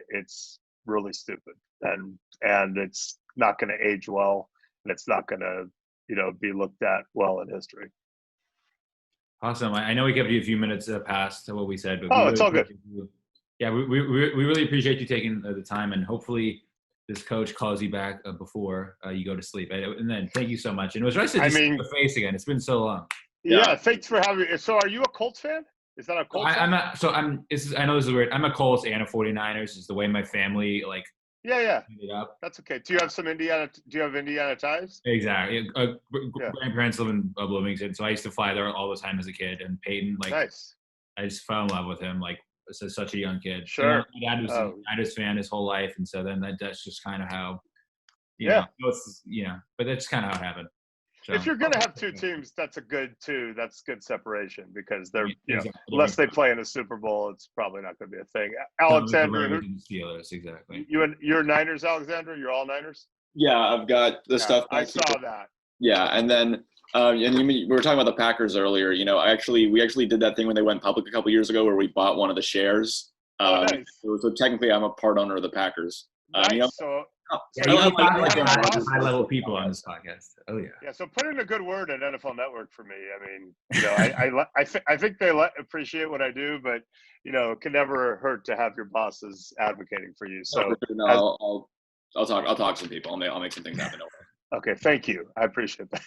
it's really stupid, and it's not going to age well, and it's not going to be looked at well in history. Awesome. I know we kept you a few minutes past what we said, but it's all good. Yeah, we really appreciate you taking the time, and hopefully this coach calls you back before you go to sleep. And then thank you so much. And it was nice to see your face again. It's been so long. Yeah, thanks for having me. So are you a Colts fan? Is that a Colts fan? I'm not. So I know this is weird. I'm a Colts and a 49ers. Is the way my family Yeah. ended up. That's okay. Do you have Indiana ties? Exactly. Grandparents live in Bloomington, so I used to fly there all the time as a kid. And Peyton, nice. I just fell in love with him as such a young kid. Sure. My dad was a Niners fan his whole life, and so then that's just kind of how. But that's kind of how it happened. So, if you're gonna have two teams, that's good separation, because they're unless they play in a Super Bowl, it's probably not going to be a thing. Alexander, Steelers, exactly. You're Niners, Alexander. You're all Niners. Yeah, I've got the stuff. I saw that. Yeah, and then we were talking about the Packers earlier. We actually did that thing when they went public a couple years ago, where we bought one of the shares. Nice. So technically, I'm a part owner of the Packers. Nice. You have high level people on this podcast. Oh yeah. Yeah. So put in a good word at NFL Network for me. I mean, I think they appreciate what I do, but it can never hurt to have your bosses advocating for you. So I'll talk to some people. I'll make some things happen. Okay. Thank you. I appreciate that.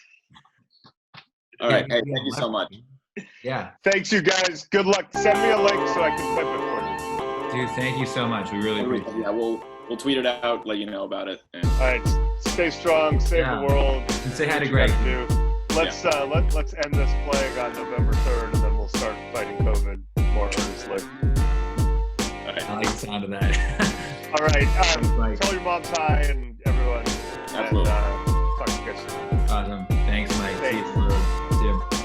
All right. Hey, thank you so much. Yeah. Thanks, you guys. Good luck. Send me a link so I can flip it for you. Dude, thank you so much. We really appreciate it. Yeah, we'll tweet it out, let you know about it. And all right, stay strong, save the world. And say hi to Greg. Let's end this plague on November 3rd, and then we'll start fighting COVID more earnestly. sound of that. All right. Mike. Tell your mom's hi and everyone. Absolutely. And, talk to you guys soon. Awesome. Thanks, Mike. Thanks. See you.